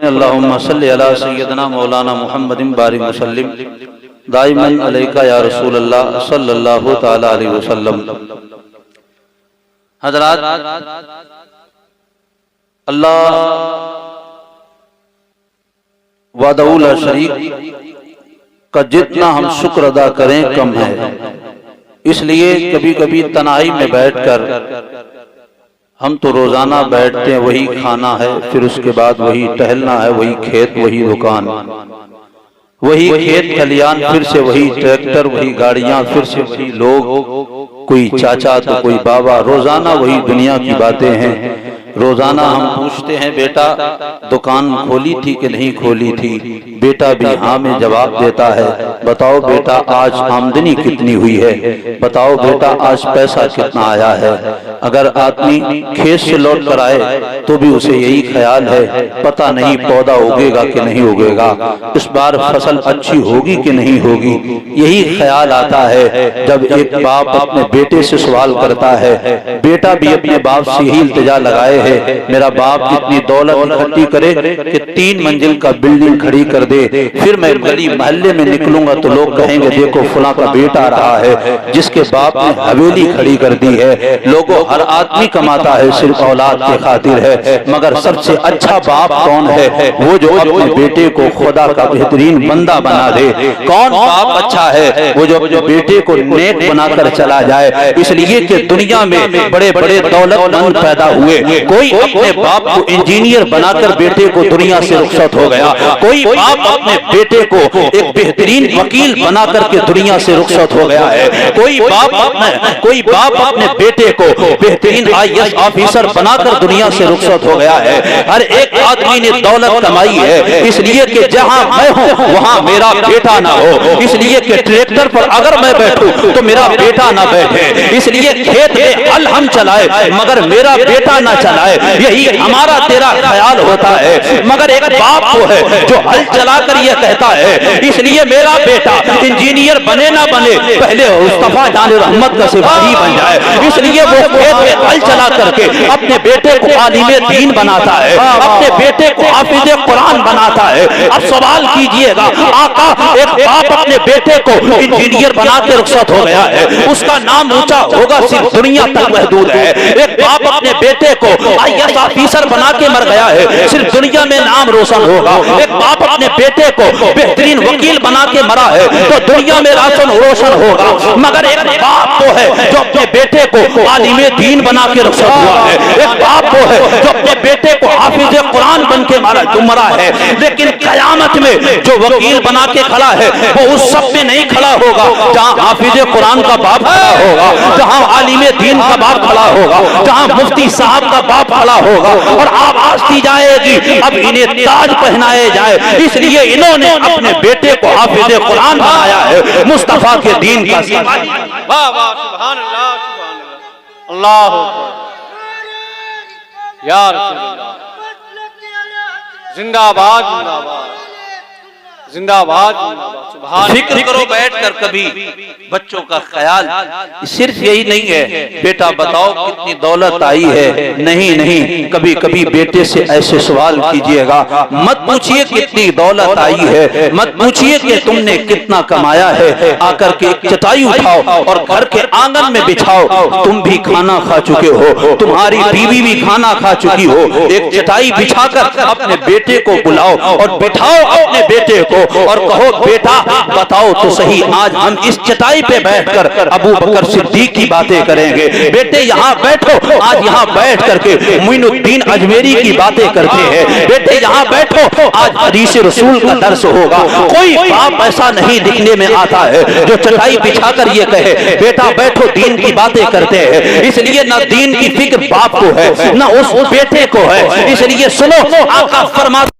अल्लाहुम्मा सल्लि अला सय्यदना मौलाना मुहम्मदिन बारिक वसल्लिम दाइमन अलैका या रसूल अल्लाह सल्लल्लाहु तआला अलैहि वसल्लम। हज़रात, अल्लाह वहदहू ला शरीक का जितना हम शुक्र अदा करें कम है। इसलिए कभी कभी तन्हाई में बैठकर हम तो रोजाना बैठते हैं, वही खाना है, फिर उसके बाद वही टहलना है, वही खेत, वही दुकान, वही खेत खलियान, फिर से वही ट्रैक्टर, वही गाड़ियां, फिर से वही लोग, कोई चाचा तो कोई बाबा, रोजाना वही दुनिया की बातें हैं। रोजाना हम पूछते हैं, बेटा दुकान खोली थी कि नहीं खोली थी? बेटा भी हाँ में जवाब देता है। बताओ बेटा आज आमदनी कितनी हुई है? बताओ बेटा आज पैसा कितना आया है? अगर आदमी खेत से लौट कर आए तो भी उसे यही ख्याल है, पता नहीं पौधा उगेगा कि नहीं उगेगा, इस बार फसल अच्छी होगी कि नहीं होगी। यही ख्याल आता है जब एक बाप अपने बेटे से सवाल करता है। बेटा भी अपने बाप से यही इल्तिजा लगाए है, मेरा बाप इतनी दौलत इकट्ठी करे कि 3 मंजिल का बिल्डिंग खड़ी कर दे, फिर मैं गली मोहल्ले में निकलूंगा तो लोग कहेंगे देखो फला का बेटा आ रहा है जिसके बाप ने हवेली खड़ी कर दी है। लोगों हर आदमी कमाता है सिर्फ औलाद के खातिर है, मगर सबसे अच्छा बाप कौन है? वो जो अपने बेटे को खुदा का बेहतरीन बंदा बना दे। कौन बाप अच्छा है? वो जो अपने बेटे को नेक बनाकर चला जाए। इसलिए कि दुनिया में बड़े बड़े दौलतमंद पैदा हुए, कोई अपने बाप को इंजीनियर बनाकर बेटे को दुनिया से रुखसत हो गया, कोई बाप अपने बेटे को एक बेहतरीन वकील बनाकर के दुनिया से रुखसत हो गया है, कोई बाप अपने बेटे को बेहतरीन IAS ऑफिसर बनाकर दुनिया से रुखसत हो गया है। हर एक आदमी ने दौलत कमाई है, इसलिए कि जहां मैं हूं वहां मेरा बेटा ना हो, इसलिए कि ट्रैक्टर पर अगर मैं बैठूं तो मेरा बेटा ना बैठे, इसलिए खेत में हल हम चलाए मगर मेरा बेटा ना चलाए। यही हमारा तेरा ख्याल होता है, मगर एक बाप को है जो हल चलाकर यह कहता है इसलिए मेरा बेटा इंजीनियर बने ना बने पहले मुस्तफा जान रहमत का सिपाही बन जाए, इसलिए वो खेत में हल चला करके अपने बेटे को आलिमे दीन बनाता है, अपने बेटे को हाफिज़े कुरान बनाता है। अब सवाल कीजिएगा, आका एक बाप अपने बेटे को इंजीनियर बना के रुखसत हो गया है, उसका नाम ऊंचा होगा सिर्फ दुनिया तक महदूद है। एक बाप अपने बेटे को IAS ऑफिसर बना के मर गया है, सिर्फ दुनिया में नाम रोशन होगा। एक बाप अपने बेटे को बेहतरीन वकील बना के मरा है तो दुनिया में रोशन होगा, मगर एक बाप को है जो अपने बेटे को आलिमे दीन बना के रुखसत हुआ है, एक बाप को है जो अपने बेटे को हाफिज़े कुरान बन के मरा है। लेकिन कयामत में जो वकील बना के खड़ा है वो उस सब में नहीं खड़ा होगा जहां हाफिज़े कुरान का बाप खड़ा होगा, जहां आलिमे दीन का बाप खड़ा होगा, जहां मुफ्ती साहब का बाप खड़ा होगा और आवाज दी जाएगी अब इन्हें ताज पहनाए जाए। इसलिए इन्होंने अपने बेटे को हाफिज़े कुरान बनाया है, मुस्तफा के दीन का सिपाही। वाह वाह, सुभान अल्लाह, सुभान अल्लाह, अल्लाह या रसूल अल्लाह, जिंदाबाद जिंदाबाद जिंदाबाद जिंदाबाद। फिक्र करो बैठकर कभी बच्चों का ख्याल, सिर्फ यही नहीं है बेटा बताओ कितनी दौलत आई है, नहीं नहीं, कभी कभी बेटे से ऐसे सवाल कीजिएगा, मत पूछिए कितनी दौलत आई है, मत पूछिए कि तुमने कितना कमाया है, आकर के एक चटाई उठाओ और घर के आंगन में बिछाओ, तुम भी खाना खा चुके हो, तुम्हारी बीवी भी खाना खा चुकी हो, एक चटाई बिछाकर अपने बेटे को बुलाओ और बिठाओ अपने बेटे को और कहो बेटा बताओ तो सही आज हम इस चटाई पे बैठकर अबू बकर सिद्दीक की बातें करेंगे। बेटे यहाँ बैठो, आज यहाँ बैठ करके मोइनुद्दीन अजमेरी की बातें करते हैं। बेटे यहाँ बैठो, आज हदीस रसूल का दर्स होगा। कोई बाप ऐसा नहीं दिखने में आता है जो चटाई बिछाकर ये कहे बेटा बैठो दीन की बातें करते हैं। इसलिए न दीन की फिक्र बाप को है न उस बेटे को है। इसलिए सुनो, आका फरमाते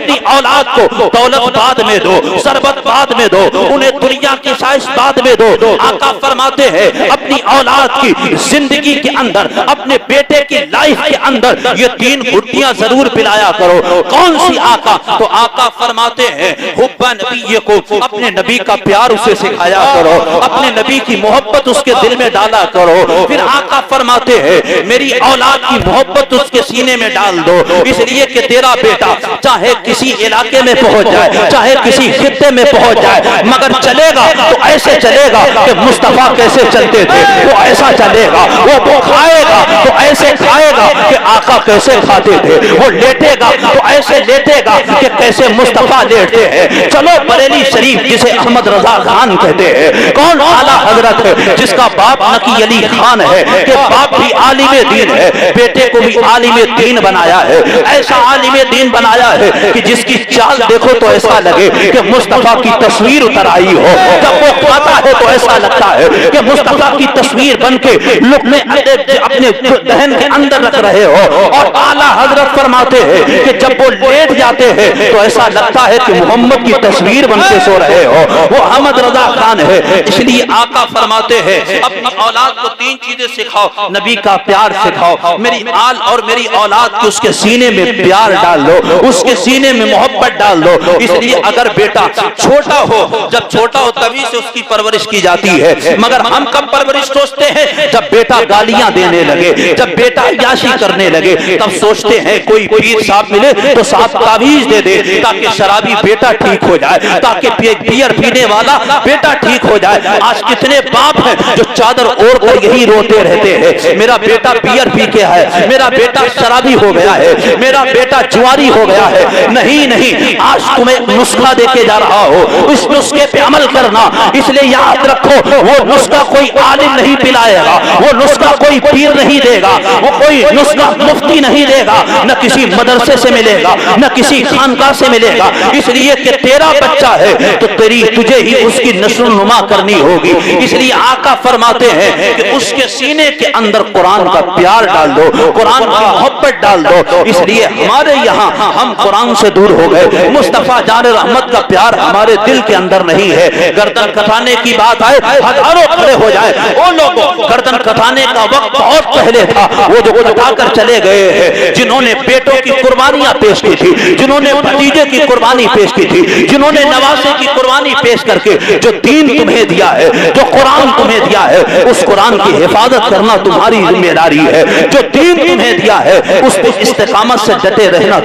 अपनी औलाद को दौलत बाद में दो, सरबत बाद में दो, उन्हें दुनिया की ख्वाहिश बाद में दो। आका फरमाते हैं अपनी औलाद की जिंदगी के अंदर, अपने बेटे की लाइफ के अंदर ये 3 घुट्टियां जरूर पिलाया करो। कौन सी आका? तो आका फरमाते हैं हुब्बा नबी को, अपने नबी का प्यार उसे सिखाया करो, अपने नबी की मोहब्बत उसके दिल में डाला करो। फिर आका फरमाते हैं मेरी औलाद की मोहब्बत उसके सीने में डाल दो, इसलिए कि तेरा बेटा चाहे किसी इलाके में पहुंच जाए, चाहे किसी खित्ते में पहुंच जाए, मगर चलेगा तो ऐसे चलेगा कि मुस्तफा कैसे चलते थे, वो ऐसा चलेगा। वो खाएगा तो ऐसे खाएगा कि आका कैसे खाते थे, वो लेटेगा तो ऐसे लेटेगा कि कैसे मुस्तफा लेटते हैं। चलो बरेली शरीफ जिसे अहमद रजा खान कहते हैं, कौन आला हजरत है जिसका बाप नकी अली खान है, कि बाप भी आलिमे दीन है, बेटे को भी आलिमे दीन बनाया है। ऐसा आलिमे दीन बनाया है कि जिसकी चाल देखो तो ऐसा लगे कि मुस्तफा की तस्वीर उतर आई हो, जब वो खाता है तो ऐसा लगता है कि मुस्तफा की तस्वीर बनके लुक़मे अपने दहन के अंदर रख रहे हो। और आला हजरत फरमाते हैं कि जब वो लेट जाते हैं तो ऐसा लगता है कि मोहम्मद की तस्वीर बनके सो रहे हो। वो अहमद रजा खान है। इसलिए आका फरमाते हैं अपनी औलाद को 3 चीजें सिखाओ, नबी का प्यार सिखाओ, मेरी आल और मेरी औलाद की उसके सीने में प्यार डाल दो, उसके सीने में मोहब्बत डाल दो। इसलिए अगर बेटा छोटा हो, जब छोटा हो तभी से उसकी परवरिश की जाती है, मगर हम कब परवरिश सोचते हैं? जब बेटा गालियां देने लगे, जब बेटा याशी करने लगे, तब सोचते हैं कोई पीर साहब मिले तो साहब तावीज दे दे ताकि शराबी बेटा ठीक हो जाए, ताकि बियर पीने वाला बेटा ठीक हो जाए। आज कितने बाप हैं जो चादर ओढ़ कर यही रोते रहते हैं, मेरा बेटा बियर पी के है, मेरा बेटा शराबी हो गया है, मेरा बेटा जुआरी हो गया है। नहीं नहीं, आज तुम्हें नुस्खा देके जा रहा हो, उस नुस्खे पे अमल करना। इसलिए याद रखो वो नुस्खा कोई आलिम नहीं पिलाएगा, वो नुस्खा कोई पीर नहीं देगा, वो कोई नुस्खा मुफ्ती नहीं देगा, न किसी मदरसे से मिलेगा, न किसी खानका से मिलेगा। इसलिए कि तेरा बच्चा है तो तुझे ही उसकी नस्ल नुमा करनी होगी। इसलिए आका फरमाते हैं कि उसके सीने के अंदर कुरान का प्यार डाल दो, कुरान की मोहब्बत डाल दो। इसलिए हमारे यहाँ हम कुरान से दूर हो गए, मुस्तफा जान रहमत का प्यार हमारे दिल के अंदर नहीं है। गर्दन कटाने की बात आए हजारों खड़े हो जाए, वो लोग गर्दन कटाने का वक्त बहुत पहले था, वो जो कटाकर चले गए हैं, जिन्होंने बेटों की कुर्बानियां पेश की थी, जिन्होंने भतीजे की कुर्बानी पेश की थी, जिन्होंने नवासे की कुर्बानी पेश करके जो दीन तुम्हें दिया है, जो कुरान तुम्हें दिया है, उस कुरान की हिफाजत करना तुम्हारी जिम्मेदारी है। जो दीन तुम्हें दिया है उस पर इस्तिकामत से डटे रहना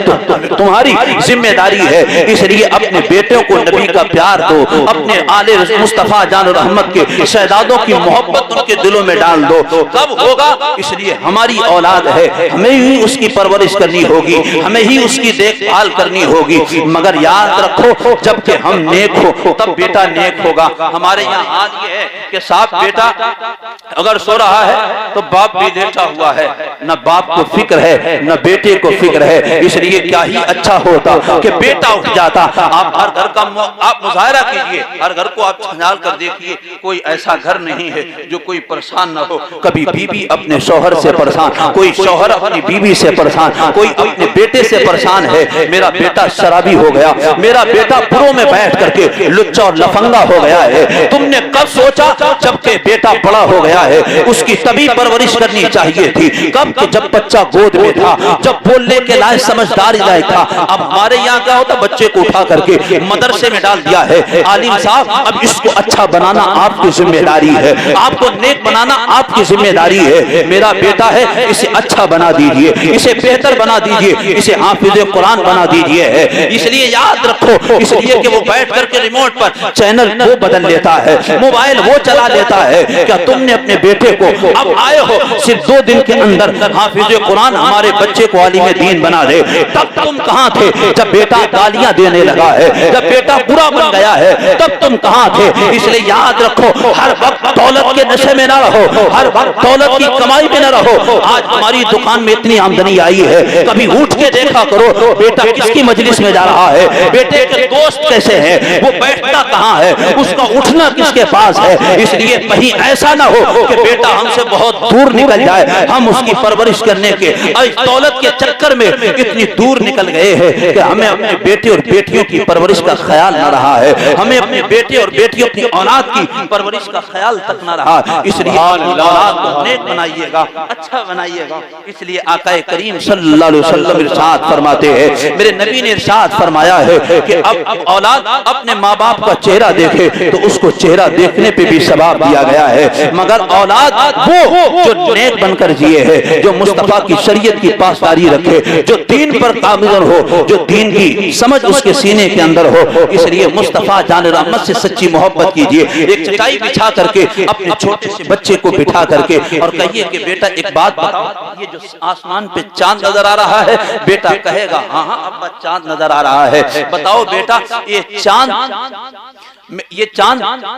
तुम्हारी जिम्मेदारी है। इसलिए अपने बेटों को नबी का प्यार दो, अपने आले मुस्तफा जान रहमत के शहजादों की मोहब्बत उनके दिलों में डाल दो। कब होगा? इसलिए हमारी औलाद है, हमें ही उसकी परवरिश करनी होगी, हमें ही उसकी देखभाल करनी होगी। मगर याद रखो जबकि हम नेक हो तब बेटा नेक होगा। हमारे यहाँ हाल ये है कि साहब बेटा अगर सो रहा है तो बाप भी लेटा हुआ है, न बाप को फिक्र है न बेटे को फिक्र है। इसलिए क्या ही अच्छा होता कि बेटा उठ जाता। आप हर घर का आप मुजाहरा कीजिए, हर घर को आप छाल कर देखिए, कोई ऐसा घर नहीं है जो कोई परेशान न हो। कभी बीबी अपने शौहर से परेशान, कोई शौहर अपनी बीबी से परेशान, कोई अपने बेटे से परेशान है, मेरा बेटा शराबी हो गया, मेरा बेटा पुरों में बैठ करके लुच्चा और लफंगा हो गया है। तुमने कब सोचा? जबकि बेटा बड़ा हो गया है, उसकी तभी परवरिश करनी चाहिए थी। कब? जब बच्चा गोद में था, जब बोलने के लायक समझदार लायक था। अब हमारे यहाँ क्या होता, बच्चे को उठा करके मदरसे में डाल दिया है। आलिम साहब अब इसको अच्छा बनाना आपकी जिम्मेदारी है, आपको नेक बनाना आपकी जिम्मेदारी है। मेरा बेटा है, इसे अच्छा बना दीजिए, इसे बेहतर बना दीजिए, इसे हाफिज कुरान बना दीजिए। इसलिए याद रखो, इसलिए कि वो बैठ करके रिमोट पर चैनल वो बदल लेता है, मोबाइल वो चला लेता है। क्या तुमने अपने बेटे को अब आए हो सिर्फ 2 दिन के अंदर हाफिज कुरान हमारे बच्चे को आलिम दीन बना दे? तब तुम कहाँ थे जब बेटा गालियां देने लगा है, जब बेटा बुरा बन गया है, तब तुम कहाँ थे? इसलिए याद रखो हर वक्त दौलत के नशे में ना रहो, हर वक्त दौलत की कमाई में ना रहो। आज हमारी दुकान में इतनी आमदनी आई है, कभी उठ के देखा करो बेटा किसकी मजलिस मजलिस में जा रहा है, बेटे के दोस्त कैसे हैं, वो बैठता कहाँ है, उसका उठना किसके पास है। इसलिए कहीं ऐसा ना हो कि बेटा हमसे बहुत दूर निकल जाए, हम उसकी परवरिश करने के दौलत के चक्कर में इतनी दूर निकल गए हैं कि हमें अपने बेटे और बेटियों की परवरिश का ख्याल न रहा है, हमें अपने बेटे और बेटियों की औलाद की परवरिश का ख्याल तक न रहा। इसलिए औलाद को नेक बनाइएगा, अच्छा बनाइएगा। इसलिए आका करीम सल्लल्लाहु अलैहि वसल्लम इरशाद फरमाते हैं, मेरे नबी ने इरशाद फरमाया है कि अब औलाद अपने माँ बाप का चेहरा देखे तो उसको चेहरा देखने पे भी सवाब दिया गया है, मगर औलाद वो जो नेक बनकर जिए है, जो मुस्तफा की शरीयत की पासदारी रखे, जो दीन पर काबिल हो, जो दीन की समझ उसके सीने के अंदर हो। इसलिए मुस्तफा जान रहमत से सच्ची मोहब्बत कीजिए। एक चटाई बिछा करके अपने छोटे से बच्चे को बिठा करके और कहिए कि बेटा एक बात बताओ, ये जो आसमान पे चांद नजर आ रहा है, बेटा कहेगा हाँ हाँ अब्बा चांद नजर आ रहा है, बताओ बेटा ये चांद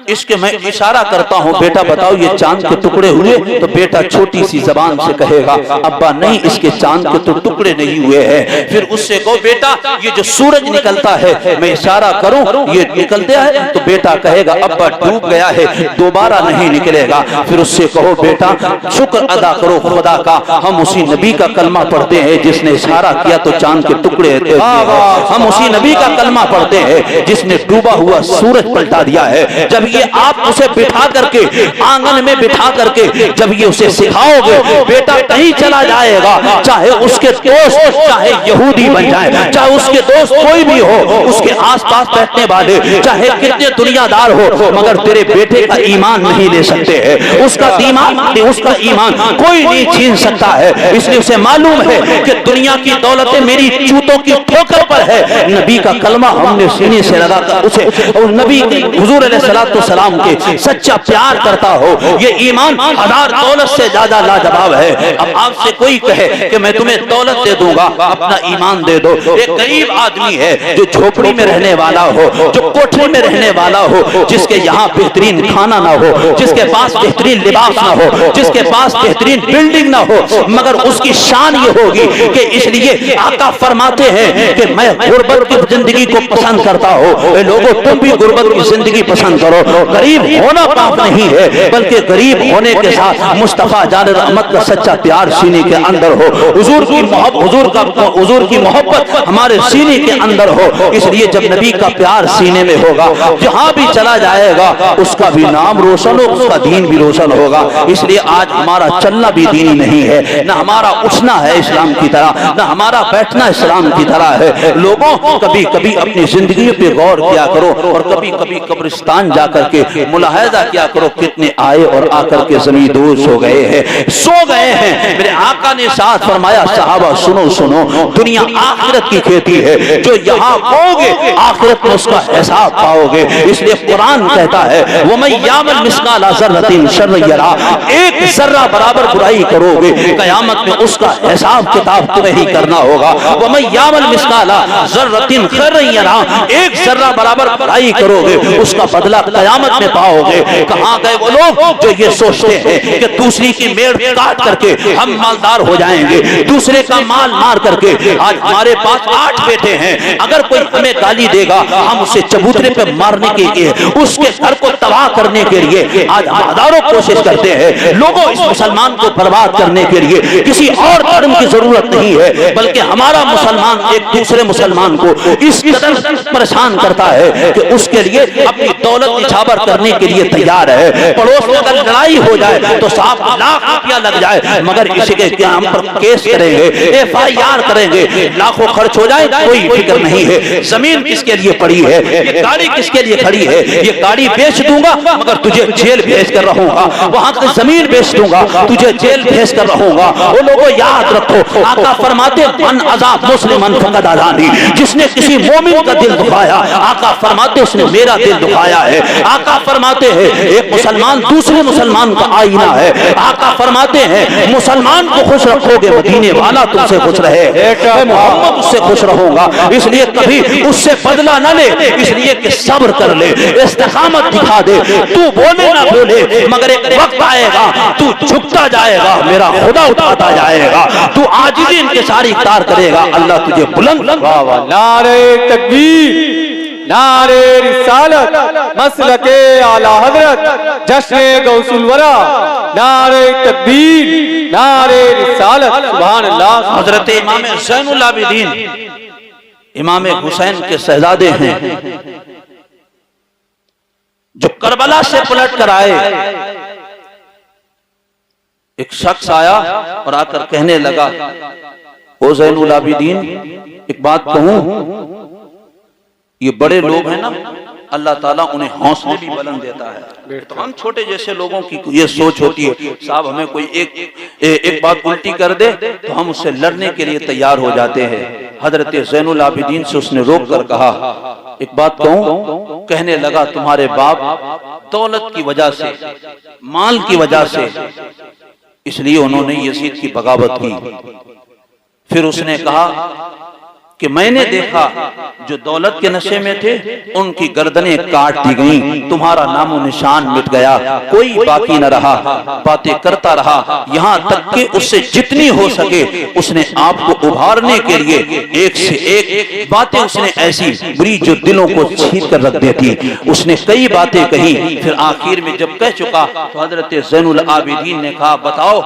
इसके मैं इशारा करता हूँ, बेटा बताओ ये चांद के टुकड़े हुए, तो बेटा छोटी सी जबान से कहेगा अब्बा नहीं इसके चांद के तो टुकड़े नहीं हुए हैं। फिर उससे कहो बेटा ये जो सूरज निकलता है, मैं इशारा करूं ये निकल गया है, तो बेटा कहेगा अब्बा डूब गया है, दोबारा नहीं निकलेगा। फिर उससे कहो बेटा शुक्र अदा करो खुदा का, हम उसी नबी का कलमा पढ़ते हैं जिसने इशारा किया तो चांद के टुकड़े, हम उसी नबी का कलमा पढ़ते हैं जिसने डूबा हुआ सूरज पलटा दिया है। जब ये आप उसे बिठा करके आंगन में बिठा करके जब ये उसे सिखाओगे, बेटा कहीं चला जाएगा, चाहे उसके दोस्त चाहे यहूदी बन जाए, चाहे उसके दोस्त कोई भी हो, उसके आसपास बैठने वाले चाहे कितने दुनियादार हो, मगर तेरे बेटे का ईमान नहीं ले सकते हैं, उसका ईमान कोई नहीं छीन सकता है। इसलिए उसे मालूम है कि दुनिया की दौलतें मेरी जूतों की ठोकर पर है, नबी का कलमा हमने सीने से लगाकर उसे और नबी हुजूर अलैहिस्सलाम के सच्चा प्यार करता हो, ये ईमान हजार दौलत से ज्यादा लाजवाब है। अब आपसे कोई कहे कि मैं तुम्हें दौलत दे दूंगा, अपना ईमान दे दो। एक गरीब आदमी है जो झोपड़ी में रहने वाला हो, जो कोठरी में रहने वाला हो, जिसके यहाँ बेहतरीन खाना ना हो, जिसके पास बेहतरीन लिबास ना हो, जिसके पास बेहतरीन बिल्डिंग ना हो, मगर उसकी शान ये होगी कि इसलिए आका फरमाते हैं कि मैं गुर्बत की जिंदगी को पसंद करता हूँ। लोगों तुम भी गुर्बत की जिंदगी पसंद करो। गरीब होना पाप नहीं है, बल्कि गरीब होने के साथ मुस्तफा जान रहमत का सच्चा प्यार सीने के अंदर हो, हुजूर की मोहब्बत हमारे सीने के अंदर हो। इसलिए जब नबी का प्यार सीने में होगा, जहां भी चला जाएगा उसका भी नाम रोशन हो, उसका दीन भी रोशन होगा। इसलिए आज हमारा चलना भी दीनी नहीं है, न हमारा उठना है इस्लाम की तरह, न हमारा बैठना इस्लाम की तरह है। लोगों कभी कभी अपनी जिंदगी पे गौर किया करो और कभी कभी कब्रिस्तान जाकर के मुलाहिजा किया करो, कितने आए और आकर के जमीन दोष हो गए हैं, सो गए हैं। मेरे आका ने साथ फरमाया सहाबा सुनो सुनो, दुनिया आखिरत की खेती है, जो यहाँ बोओगे आखिरत में उसका हिसाब पाओगे। इसलिए कुरान कहता है वमन यामल मिस्काला ज़र्रतिन शर्रन यरा, एक जर्रा बराबर बुराई करोगे कयामत में उसका हिसाब किताब तुम्हें ही करना होगा। वमन यामल मिस्काला ज़र्रतिन खैरन यरा, एक जर्रा बराबर बुराई करोगे उसका बदला कयामत में पाओगे। कहां गए वो लोग जो ये सोचते हैं कि दूसरी की मेड़ काट करके हम मालदार हो जाएंगे, दूसरे का माल मार करके। आज हमारे पास 8 बेटे हैं, अगर कोई हमें गाली देगा हम उसे चबूतरे पे मारने के लिए, उसके घर को तबाह करने के लिए आज हजारों कोशिश करते हैं। लोगों इस मुसलमान को बर्बाद करने के लिए किसी और धर्म की जरूरत नहीं है, बल्कि हमारा मुसलमान एक दूसरे मुसलमान को इस कदर परेशान करता है कि उसके लिए अपनी दौलत निछावर करने के लिए तैयार है। पड़ोस में अगर लड़ाई हो जाए तो 7 लाख रुपया लग जाए, मगर इसी के क्या हम पर केस करेंगे, FIR करेंगे, लाखों खर्च हो जाए, कोई फिक्र नहीं है। जमीन किसके लिए पड़ी है, ये गाड़ी किसके लिए खड़ी है, ये गाड़ी बेच दूंगा मगर तुझे जेल भेज कर रहूंगा, वहां की जमीन बेच दूंगा तुझे जेल भेज कर रहूंगा। वो लोगों याद रखो, आका फरमाते मन अज़ाब मुस्लिमन फक़द अज़ानी, जिसने किसी मोमिन का दिल दुखाया, आका फरमाते उसने मेरा दिल दुखाया है। आका फरमाते हैं एक मुसलमान दूसरे मुसलमान का आईना है। आका फरमाते हैं मुसलमान को खुश रखोगे मदीने वाला तुमसे खुश रहे, मैं मोहम्मद उससे खुश रहूंगा। इसलिए कभी उससे बदला न ले, इसलिए कि सब्र कर ले, इस्तिकामत दिखा दे। तू बोले ना बोले, मगर एक वक्त आएगा तू झुकता जाएगा, मेरा खुदा उठाता जाएगा। तू आजिज़ी इनकिसारी इख्तियार करेगा, अल्लाह तुझे बुलंद। वाह वाह, नारे तकबीर, नारे रिसालत, मसलके आला हजरत, जश्न गौसुल वरा, नारे तकबीर, नारे रिसालत, सुभान अल्लाह। हजरत इमाम ज़ैनुल आबिदीन इमाम हुसैन के शहजादे हैं, जो करबला से पलट कर आए। एक शख्स आया और आकर कहने लगा, ओ ज़ैनुल आबिदीन, एक बात कहूं, ये बड़े लोग हैं ना, अल्लाह ताला उन्हें हौसले भी बुलंद देता है। तो हम छोटे जैसे लोगों की ये सोच होती है, साहब हमें कोई एक बात उल्टी कर दे तो हम उससे लड़ने के लिए तैयार हो जाते हैं। हजरत ज़ैनुल आबिदीन से उसने रोक कर कहा, एक बात कहूं? कहने लगा, तुम्हारे बाप दौलत की वजह से, माल की वजह से, इसलिए उन्होंने यजीद की बगावत की। फिर उसने कहा कि मैंने देखा जो दौलत के नशे में थे उनकी गर्दनें काट दी गईं, तुम्हारा नामो निशान मिट गया, कोई बाकी न रहा। बातें करता रहा, यहाँ तक कि उससे जितनी हो सके उसने आपको उभारने के लिए एक से एक बातें उसने ऐसी बुरी जो दिलों को छीन कर रख देती, उसने कई बातें कही। फिर आखिर में जब कह चुका तो हजरत ज़ैनुल आबिदीन ने कहा, बताओ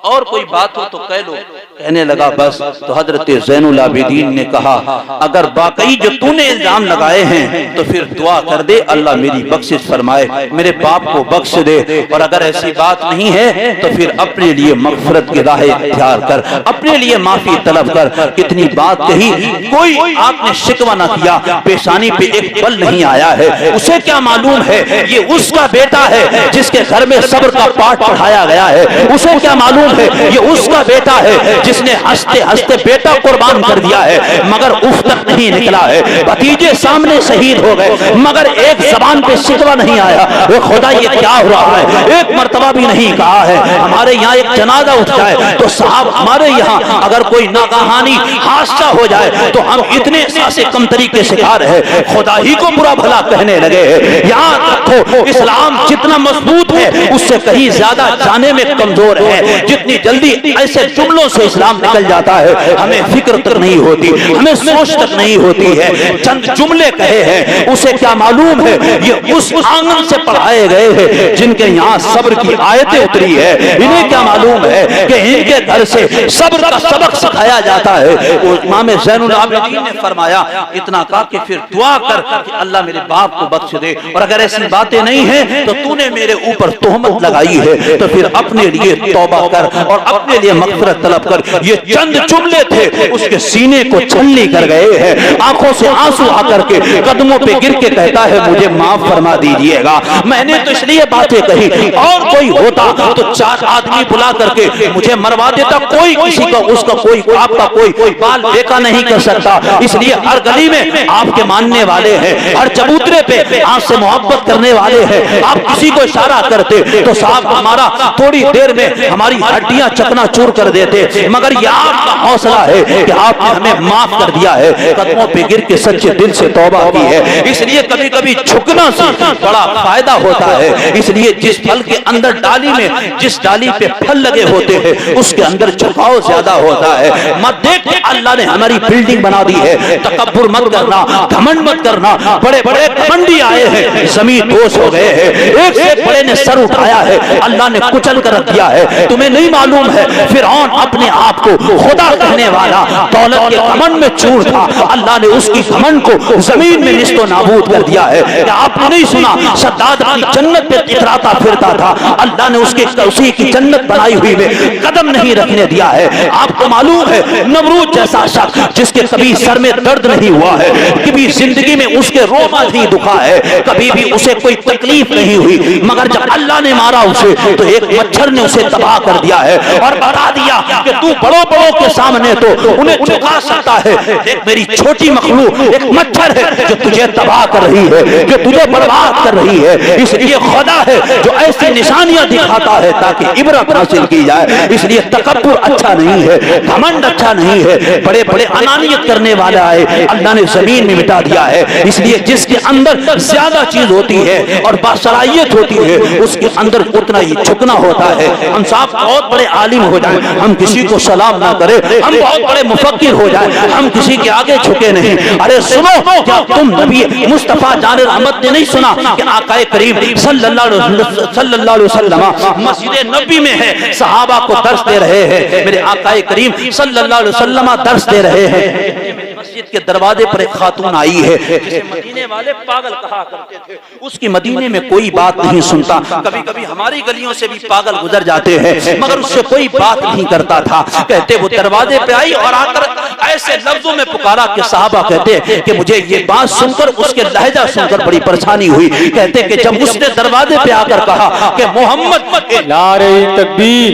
और कोई बात हो तो कह लो। कहने लगा बस। तो हजरत ज़ैनुल आबिदीन ने कहा, अगर वाकई जो तूने इल्जाम लगाए हैं तो फिर दुआ कर दे, अल्लाह मेरी बख्शिश फरमाए, मेरे बाप को बख्श दे। और अगर ऐसी बात नहीं है तो फिर अपने लिए मग़फ़िरत की राह इख्तियार कर, अपने लिए माफी तलब कर। इतनी बात कही, कोई आपने शिकवा न किया, पेशानी पे एक बल नहीं आया है। उसे क्या मालूम है ये उसका बेटा है जिसके घर में सब्र का पाठ पढ़ाया गया है। उसे क्या मालूम है ये उसका बेटा है जिसने हंसते हंसते बेटा कुर्बान कर दिया है, मगर उफ तक नहीं निकला है। भतीजे सामने शहीद हो गए मगर एक जबान पे शिकवा नहीं आया, वो खुदा ये क्या हो रहा है, एक मर्तबा भी नहीं कहा है। हमारे यहाँ एक जनाजा उठ जाए तो साहब हमारे यहाँ अगर कोई नागहानी हादसा हो जाए तो हम इतने सासे कम तरीके शिकार है, खुदा ही को बुरा भला कहने लगे। याद रखो, इस्लाम जितना मजबूत है उससे कहीं ज्यादा जाने में कमजोर है। जितनी जल्दी ऐसे जुमलों से इस्लाम निकल जाता है हमें फिक्र तक नहीं होती, हमें सोच तक नहीं होती है। चंद जुमले कहे हैं, उसे क्या मालूम है ये उस आंगन से पढ़ाए गए हैं जिनके यहाँ सब्र की आयतें उतरी है। इन्हें क्या मालूम है कि इनके घर से सब्र का सबक सिखाया जाता है। इमाम ज़ैनुल आबिदीन ने फरमाया, इतना कहा कि फिर दुआ कर कि अल्लाह मेरे बाप को बख्श दे, और अगर ऐसी बातें नहीं है तो तूने मेरे ऊपर तोहमत लगाई है तो फिर अपने लिए तौबा कर और अपने लिए मग़फ़िरत तलब कर। ये चंद जुमले थे, उसके सीने को छलनी कर गए हैं। आंखों से आंसू आकर के कदमों पे गिर के कहता है, मुझे माफ फरमा दीजिएगा, मैंने तो इसलिए बातें कही, और कोई होता तो 4 आदमी बुला करके मुझे मरवा देता। कोई किसी का उसका कोई आपका कोई बाल बेका नहीं कर सकता, इसलिए हर गली में आपके मानने वाले हैं, हर चबूतरे पे आपसे मोहब्बत करने वाले हैं। आप किसी को इशारा करते तो साहब हमारा थोड़ी देर में हमारी हड्डियां चकनाचूर कर देते, मगर ये आपका हौसला है कि आपने हमें माफ कर दिया है, कदमों पे गिर के सच्चे दिल से तौबा की है। इसलिए कभी कभी झुकना से बड़ा फायदा होता है। इसलिए जिस फल के अंदर डाली में जिस डाली पे फल लगे होते हैं उसके अंदर झुकाव ज्यादा होता है। मत देख अल्लाह ने हमारी बिल्डिंग बना दी है, तकब्बुर मत करना, घमंड मत करना। बड़े बड़े घमंडी आए हैं, जमीन दोष हो गए हैं, एक से बड़े ने सर उठाया है, अल्लाह ने कुचल कर रख दिया है। तुम्हें नहीं मालूम है फिरौन अपने आप को खुदा कहने वाला दौलत के घमंड में चूर था, अल्लाह ने उसकी घमंड को जमीन में निस्तो नाबूद कर दिया है। क्या आपने नहीं सुना शद्दाद की जन्नत पे इतराता फिरता था, अल्लाह ने उसी की जन्नत बनाई हुई में कदम नहीं रखने दिया है। आपको मालूम है नमरूद जैसा शख्स जिसके कभी सर में दर्द नहीं हुआ है, कभी जिंदगी में उसके रोमा नहीं दुखा है, कभी भी उसे कोई तकलीफ नहीं हुई, मगर जब अल्लाह ने मारा उसे तो एक मच्छर ने उसे तबाह कर दिया। दिया है और बता दिया कि तू बड़ों बड़ों के सामने तो उन्हें झुका सकता है, एक मेरी छोटी मखलूक, एक मच्छर है जो तुझे तबाह कर रही है, जो तुझे बर्बाद कर रही है। इसलिए खुदा है जो ऐसी निशानियां दिखाता है ताकि इबरत हासिल की जाए। इसलिए तकब्बुर अच्छा नहीं है, घमंड अच्छा नहीं है, बड़े बड़े अनानियत करने वाला है अल्लाह ने जमीन में मिटा दिया है। इसलिए जिसके अंदर ज्यादा चीज होती है और बासलाहियत होती है उसके अंदर उतना ही झुकना होता है। हम साहब बहुत बड़े आलिम हो जाए, हम किसी को सलाम ना करें, हम बहुत बड़े मुफक्किर हो जाए, हम किसी के आगे झुके नहीं। अरे सुनो, क्या तुम नबी मुस्तफा जान रहमत ने नहीं सुना कि आकाए करीम सल्लल्लाहु अलैहि वसल्लम मस्जिद नबी में है, सहाबा को दर्स दे रहे हैं, मेरे आकाए करीम सल्लल्लाहु अलैहि वसल्लम दर्स दे रहे हैं। मस्जिद के दरवाजे पर एक खातून आई है जिसे मदीने वाले पागल कहा करते थे, उसकी मदीने में कोई बात नहीं सुनता। कभी कभी हमारी गलियों से भी पागल गुजर जाते हैं मगर उससे कोई बात नहीं करता था। कहते वो दरवाजे पे आई और आकर ऐसे लफ्जों में पुकारा कि साहबा कहते कि मुझे ये बात सुनकर, उसके लहजा सुनकर बड़ी परेशानी हुई। कहते कि जब उसने दरवाजे पे आकर कहा कि मोहम्मद, नारे तकबीर,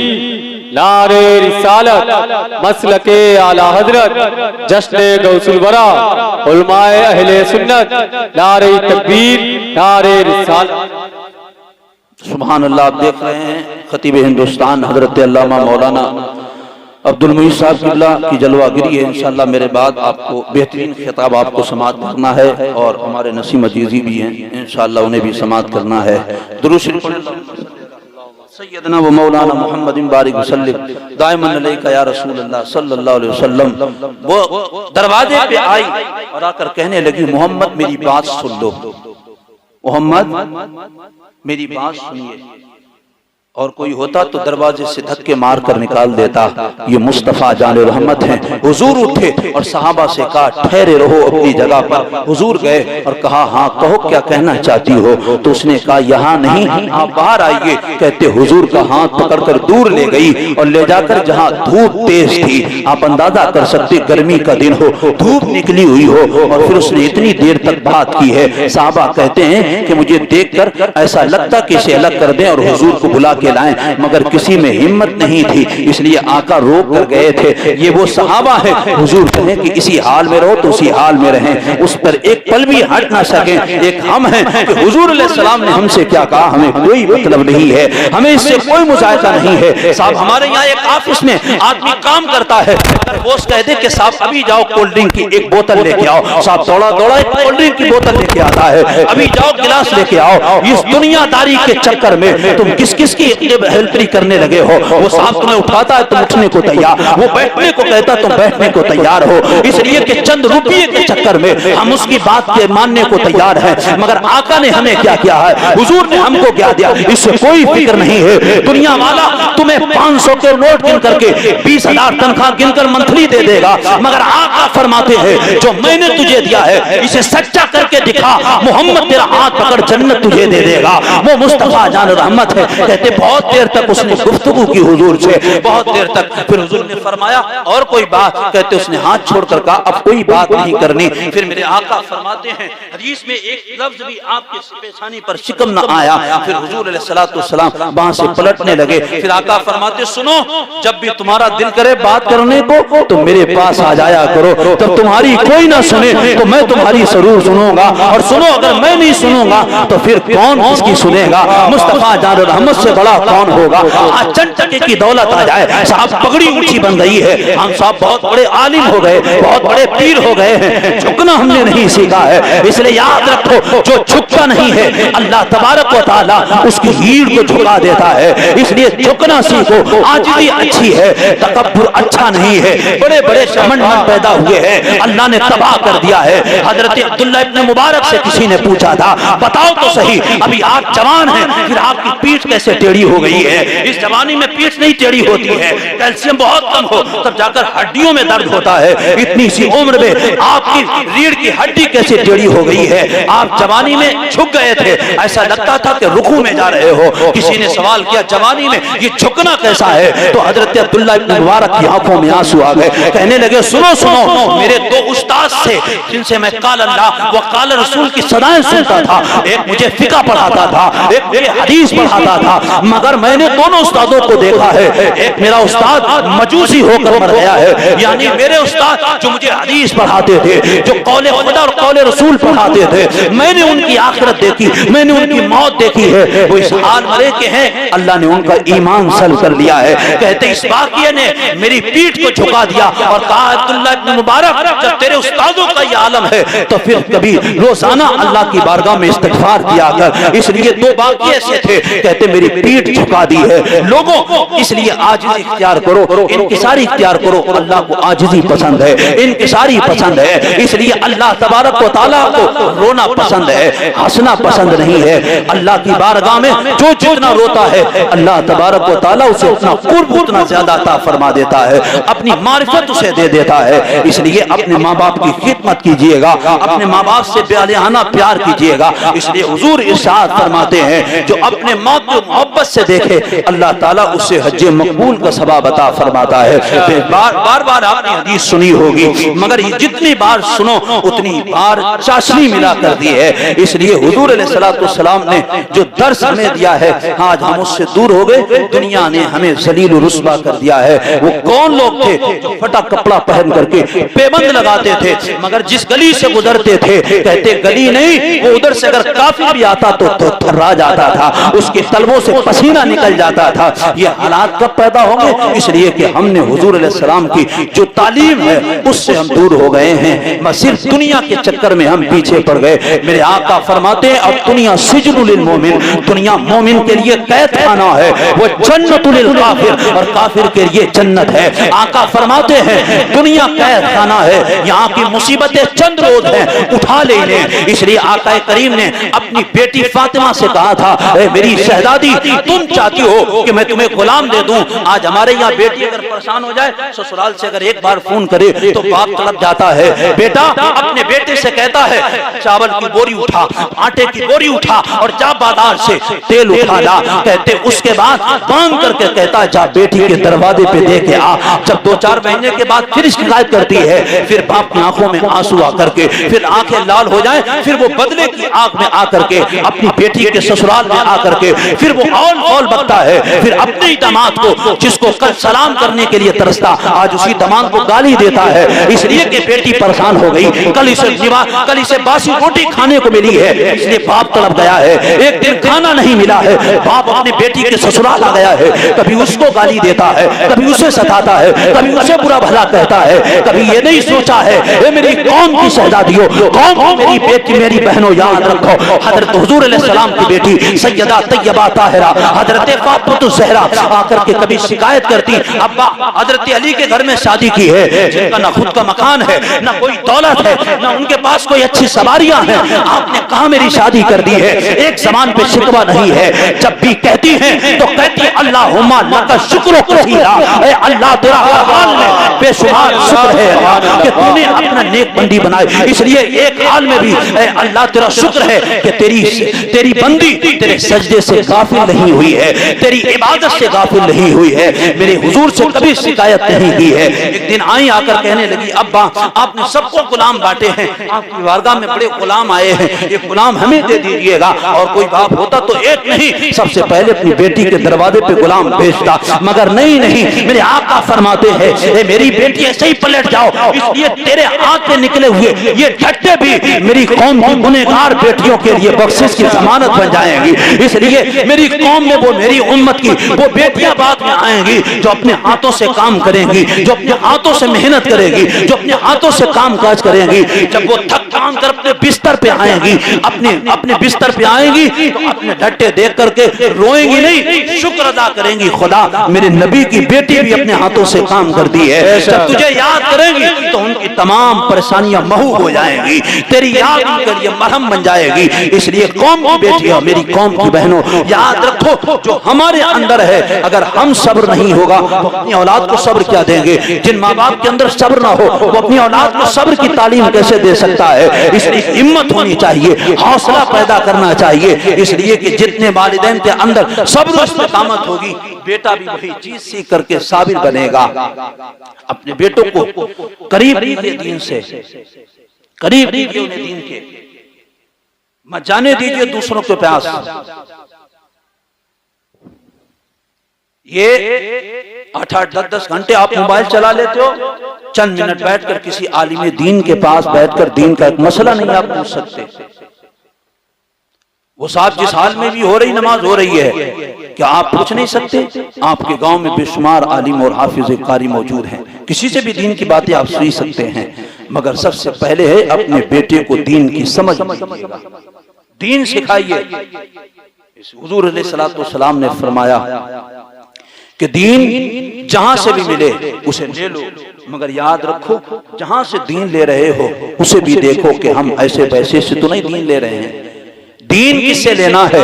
नारे रिसालत, मसलके आला हजरत, जश्न गौसुल वरा, उलमाए अहले सुन्नत, नारे तकबीर, नारे रिसालत। सुभान अल्लाह। आप देख रहे हैं खतीब हिंदुस्तान हजरत अल्लामा मौलाना अब्दुल मुईज साहब किबला की जलवागिरी है। इंशाअल्लाह मेरे बाद आपको बेहतरीन खिताब आपको समाअत करना है और हमारे नसीम अजीजी भी हैं, इंशाअल्लाह उन्हें भी समाअत करना है। दुरूद शरीफ सैयदना व मौलाना मोहम्मद बारिक वसल्लम दाइमन अलैका या रसूल अल्लाह सल्लल्लाहु अलैहि वसल्लम। वो दरवाजे पे आई और आकर कहने लगी मोहम्मद मेरी बात सुन लो, मोहम्मद मेरी बात सुनिए। और कोई होता तो दरवाजे से धक्के मार कर निकाल देता। ये मुस्तफा जान रहमत हैं। हुजूर उठे और सहाबा से कहा ठहरे रहो अपनी जगह पर। हुजूर गए और कहा हाँ कहो क्या कहना चाहती हो। तो उसने कहा यहाँ नहीं आप बाहर आइए। कहते हुजूर का हाथ पकड़कर दूर ले गई और ले जाकर जहाँ धूप तेज थी, आप अंदाजा कर सकते गर्मी का दिन हो, धूप निकली हुई हो, और फिर उसने इतनी देर तक बात की है। सहाबा कहते हैं कि मुझे देखकर ऐसा लगता कि इसे अलग कर दें और हुजूर को बुला के लाएं, मगर किसी में हिम्मत नहीं थी, इसलिए आका रोक कर गए थे। ये वो सहाबा है, हुजूर कहे कि इसी हाल में रहो तो उसी हाल में रहें, उस पर एक पल भी हट ना सके। एक हम हैं कि हुजूर अलैहि सलाम ने हमसे क्या कहा हमें कोई मतलब नहीं है, हमें इससे कोई मुजाहिदा नहीं है। साहब हमारे यहाँ एक ऑफिस में आदमी काम करता है, बॉस कह दे कि साहब अभी जाओ कोल्ड ड्रिंक की एक बोतल लेके आओ, साहब दौड़ा दौड़ा एक कोल्ड ड्रिंक की बोतल लेके आता है, अभी जाओ गिलास लेके आओ। इस दुनियादारी के चक्कर में तुम किस किस की हेल्परी करने लगे हो। वो साहब तुम्हें उठाता है तुम उठने को तैयार, वो बैठने को कहता है तुम बैठने को तैयार हो, इसलिए कि चंद रुपये के चक्कर में हम उसकी बात के मानने को तैयार हैं। मगर आका ने हमें क्या किया है, हुजूर ने हमको क्या दिया, इससे कोई फिक्र नहीं है। दुनिया वाला तुम्हें 500 के नोट गिन करके 20,000 तनख्वाह गिनकर मंथली दे देगा, मगर आका फरमाते हैं जो मैंने तुझे दिया है इसे सच्चा करके दिखा, मोहम्मद तेरा हाथ पकड़ जन्नत तुझे दे देगा। वो मुस्तफा जान रहमत है। कहते बहुत देर तक उसने गुफ्तगू की हुजूर से, बहुत देर तक। फिर हुजूर ने फरमाया और कोई बात, कहते उसने हाथ छोड़कर कहा अब कोई बात नहीं करनी। फिर मेरे आका फरमाते हैं हदीस में एक लफ्ज भी आपके पेशानी पर शिकम न आया। फिर हुजूर अलैहिस्सलातु वस्सलाम वहां से पलटने लगे। फिर आका फरमाते सुनो, जब भी तुम्हारा दिल करे बात करने को तो मेरे पास आ जाया करो, तब तुम्हारी कोई ना सुने तो मैं तुम्हारी जरूर सुनूंगा, और सुनो अगर मैं नहीं सुनूंगा तो फिर कौन किसकी सुनेगा। मुस्तफा जान रहमत से बड़ा कौन होगा। आज चंद टके की दौलत आ जाए, साहब पगड़ी ऊंची बन गई है, हम साहब बहुत बड़े आलिम हो गए, बहुत बड़े पीर हो गए हैं, झुकना हमने नहीं सीखा है। इसलिए याद रखो जो झुकता नहीं है अल्लाह तबारक व तआला उसकी हीड़ को झुका देता है। इसलिए झुकना सीखो, आजिज़ी अच्छी है, तकब्बुर अच्छा नहीं है। बड़े बड़े शमंड पैदा हुए हैं, अल्लाह ने तबाह कर दिया है। हजरत अब्दुल्लाह इब्न मुबारक से किसी ने पूछा था बताओ तो सही, अभी आप जवान हैं फिर आपकी पीठ कैसे टेढ़ी हो गई है। इस जवानी में पीठ नहीं टेढ़ी होती है, कैल्शियम बहुत कम हो तब जाकर हड्डियों में दर्द होता है। इतनी सी उम्र में आपकी रीढ़ की हड्डी कैसे टेढ़ी हो गई है। आप जवानी में झुक गए थे, ऐसा लगता था कि रुकू में जा रहे हो। किसी ने सवाल किया जवानी में ये झुकना कैसा है, तो हजरत अब्दुल्लाह इब्न मुबारक की आंखों में आंसू आ गए। कहने लगे सुनो सुनो, मेरे दो उस्ताद से जिनसे मैं काल अल्लाह व काल रसूल की सदाएं सुनता था, एक मुझे फिका पढ़ाता था, एक मुझे हदीस पढ़ाता था, मगर मैंने दोनों उस्तादों को देखा है। एक मेरा उस्ताद मजूसी होकर मर गया है, यानी मेरे उस्ताद जो मुझे हदीस पढ़ाते थे, जो कौले खुदा और कौले रसूल पढ़ाते थे, मैंने उनकी आखिरत देखी, मैंने उनकी मौत देखी है। वो इस हाल मरे के हैं, अल्लाह ने उनका ईमान सल्ब कर लिया है। कहते इस वाक़िये ने मेरी पीठ को झुका दिया और कहा, अब्दुल्लाह इब्न मुबारक, जब तेरे उस्तादों का ये आलम है तो फिर कभी रोजाना अल्लाह की बारगाह में इस्तिग़फ़ार किया कर। इसलिए दो वाक़िये ऐसे थे, कहते मेरी पीठ झुका दी है। लोगों इसलिए आजिज़ी इख्तियार करो, इनकिसारी इख्तियार करो। अल्लाह को आजिज़ी पसंद है, इनकिसारी पसंद है। इसलिए अल्लाह तबारक व तआला को रोना पसंद है, हंसना पसंद नहीं है। अल्लाह की बारगाह में जो जितना रोता है, अल्लाह तबारक व तआला उसे उतना कुर्ब, उतना ज्यादा अता फरमा देता है, अपनी मारिफत उसे दे देता है। इसलिए अपने माँ बाप की खिदमत कीजिएगा, अपने माँ बाप से बेअलियाना प्यार कीजिएगा। इसलिए हुजूर इरशाद फरमाते हैं, जो अपने माँ को मोहब्बत से देखे, अल्लाह ताला उससे हज्जे मकबूल का सवाब अता फरमाता है। बार बार आपने हदीस सुनी होगी, मगर जितनी बार सुनो उतनी बार चाशनी मिला कर दी है। इसलिए हुजूर अलैहिस्सलाम ने जो दर्स हमें दिया है, आज हम उससे दूर हो गए, दुनिया ने हमें जलील रुस्वा कर दिया है। वो कौन लोग थे जो फटा कपड़ा पहन करके पेबंद लगाते थे, मगर जिस गली से गुजरते थे, कहते गली नहीं, वो उधर से अगर काफिर भी आता तो थर्रा जाता था, उसके तलवों से पसीना निकल जाता था। ये हालात कब पैदा होंगे? इसलिए कि हमने हुजूर अलैहिस्सलाम की जो तालीम है उससे हम दूर हो गए हैं, बस सिर्फ दुनिया के चक्कर में हम पीछे पड़ गए। मेरे आका फरमाते हैं, अब दुनिया सिजनुल मोमिन, दुनिया मोमिन के लिए कैद खाना है, वो जन्नतुल काफिर, और काफिर के लिए जन्नत है। आका फरमाते हैं, दुनिया कैद खाना है, यहाँ की मुसीबतें चंद रोज हैं, उठा ले लें। इसलिए आका करीम ने अपनी बेटी फातिमा से कहा था, मेरी शहजादी, तुम चाहती हो कि मैं तुम्हें गुलाम दे दूं? आज हमारे यहाँ बेटी अगर परेशान हो जाए, ससुराल से अगर एक बार फोन करे तो बाप तड़प जाता है। बेटा अपने बेटे से कहता है, चावल की बोरी उठा, आटे की बोरी उठा और जा बाजार से तेल उठा ला। कहते उसके बाद बांध करके कहता है, जा बेटी के दरवाजे पे दे के आ। जब 2-4 महीने के बाद फिर शिकायत करती है, फिर बाप की आंखों में आंसू आकर के, फिर आंखें लाल हो जाए, फिर वो बदले की आंख में आकर के अपनी बेटी के ससुराल में आकर के फिर वो औल बकता है। फिर अपने ही दामाद को, जिसको कल सलाम करने के लिए तरसता, आज उसी दामाद को गाली देता है, इसलिए कि बेटी परेशान हो गई, कल इसे बासी रोटी खाने को मिली है, इसलिए बाप तड़प गया है। एक दिन खाना नहीं मिला है, बाप अपनी बेटी के ससुराल आ गया है, कभी उसको गाली देता है, कभी उसे सताता है, कभी उसे बुरा भला कहता है। कभी ये नहीं सोचा है, मेरी कौम की शहजादियों, कौम मेरी बेटी, मेरी बहनों, याद रखो, हजरत हुजूर अलैहिस्सलाम की बेटी सैयदा तैयबा ताहिरा हजरत फातिमा ज़हरा आकर के कभी शिकायत करती, अब्बा हजरत अली के घर में शादी की है, जिनका ना खुद का मकान है, ना कोई दौलत है, ना उनके पास कोई अच्छी सवारियां हैं, आपने कहां मेरी शादी कर दी है? एक ज़बान पे शिकवा नहीं है। जब भी कहती हैं तो कहती है, अल्लाहुम्मा लका शुक्र कसीरा, ऐ अल्लाह तेरा हाल में बेशुमार शुक्र है कि तूने अपना नेक बंदी बनाई। इसलिए एक हाल में भी ऐ अल्लाह तेरा शुक्र है कि तेरी बंदी तेरे सजदे से गाफिल नहीं हुई है, तेरी इबादत से गाफिल नहीं हुई है, मेरे हुजूर से कभी शिकायत नहीं की है। एक दिन आई आकर कहने लगी, अब्बा आपने सबको गुलाम बांटे हैं, आपकी बारगाह में बड़े गुलाम आए हैं, एक गुलाम हमें दे दीजिएगा। और कोई बाप होता तो एक नहीं, सबसे पहले अपनी बेटी के दरवाजे पे गुलाम भेजता, मगर नहीं, मेरे आका फरमाते हैं, मेरी बेटी ऐसे ही पलट जाओ, इसलिए तेरे हाथ से निकले हुए ये झट्टे भी मेरी कौम की गुनहगार बेटियों के लिए बख्शिश की जमानत बन जाएंगी। इसलिए मेरी कौम में वो, मेरी उम्मत की वो बेटियां बाद में आएंगी जो अपने हाथों से काम करेंगी, जो अपने हाथों से मेहनत करेगी, जो अपने हाथों से काम काज करेंगी। जब वो थक काम कर अपने बिस्तर पे आएंगी, अपने बिस्तर पे आएंगी तो अपने ढट्टे देख करके रोएंगी नहीं, शुक्र अदा करेंगी, खुदा मेरे नबी की बेटी भी अपने हाथों से काम करती है। जब तुझे याद करेंगी तो उनकी तमाम परेशानियां महू हो जाएंगी, तेरी याद उनके लिए मरहम बन जाएगी। इसलिए कौम की बेटियां, मेरी कौम की बहनों, याद रखो, जो हमारे अंदर है, अगर हम सब्र नहीं होगा तो अपनी औलाद को सब्र क्या देंगे? जिन माँ बाप के अंदर सब्र ना हो वो अपनी औलाद को सब्र की तालीम कैसे दे सकता है? इसलिए हिम्मत होनी चाहिए, हौसला पैदा करना चाहिए। इसलिए कि जितने वालिदैन के अंदर सब्र इस्तिकामत होगी, बेटा भी वही चीज सीख करके साबिर बनेगा। अपने बेटों को करीब लीजिए दीन से, करीब लीजिए उन्हें दीन के, मत जाने दीजिए दूसरों के प्यास। ये 8-8, 10-10 घंटे आप मोबाइल चला लेते हो, चंद मिनट बैठकर किसी आलिम दीन के पास बैठकर दीन का एक मसला नहीं आप पूछ सकते। वो साहब जिस हाल में भी हो रही नमाज हो रही है, क्या आप पूछ नहीं सकते? आपके गांव में बेशुमार आलिम और हाफिज कारी मौजूद हैं, किसी से भी दीन की बातें आप सुन सकते हैं। मगर सबसे पहले है अपने बेटे को दीन की समझ दीजिएगा, दीन सिखाइए। हुजूर अलैहिस्सलाम ने फरमाया कि दीन जहां से भी मिले उसे ले लो, मगर याद रखो जहां से दीन ले रहे हो उसे भी देखो कि हम ऐसे पैसे से तो नहीं दीन ले रहे हैं। दीन किससे लेना है?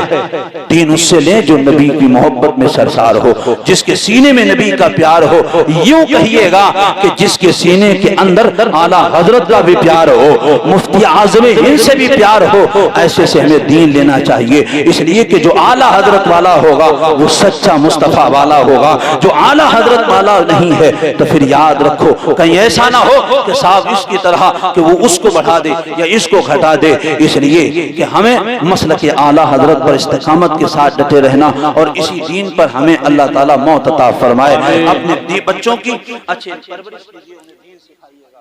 दीन उससे ले जो नबी की मोहब्बत में सरसार हो, जिसके सीने में नबी का प्यार हो। यूं कहिएगा कि जिसके सीने के अंदर आला हजरत का भी प्यार हो, मुफ्ती आज़म हिंद से भी प्यार हो, ऐसे से हमें दीन लेना चाहिए। इसलिए कि जो आला हजरत वाला होगा वो सच्चा मुस्तफा वाला होगा। जो आला हजरत वाला नहीं है तो फिर याद रखो कहीं ऐसा ना हो कि साहब इसकी तरह कि वो उसको बढ़ा दे या इसको घटा दे। इसलिए कि हमें मसलक आला हजरत पर इस्तिकामत के साथ डटे रहना और इसी दीन पर हमें अल्लाह ताला मौत अता फरमाए। अपने बच्चों की अच्छी परवरिश कीजिए, उन्हें दीन सिखाइएगा,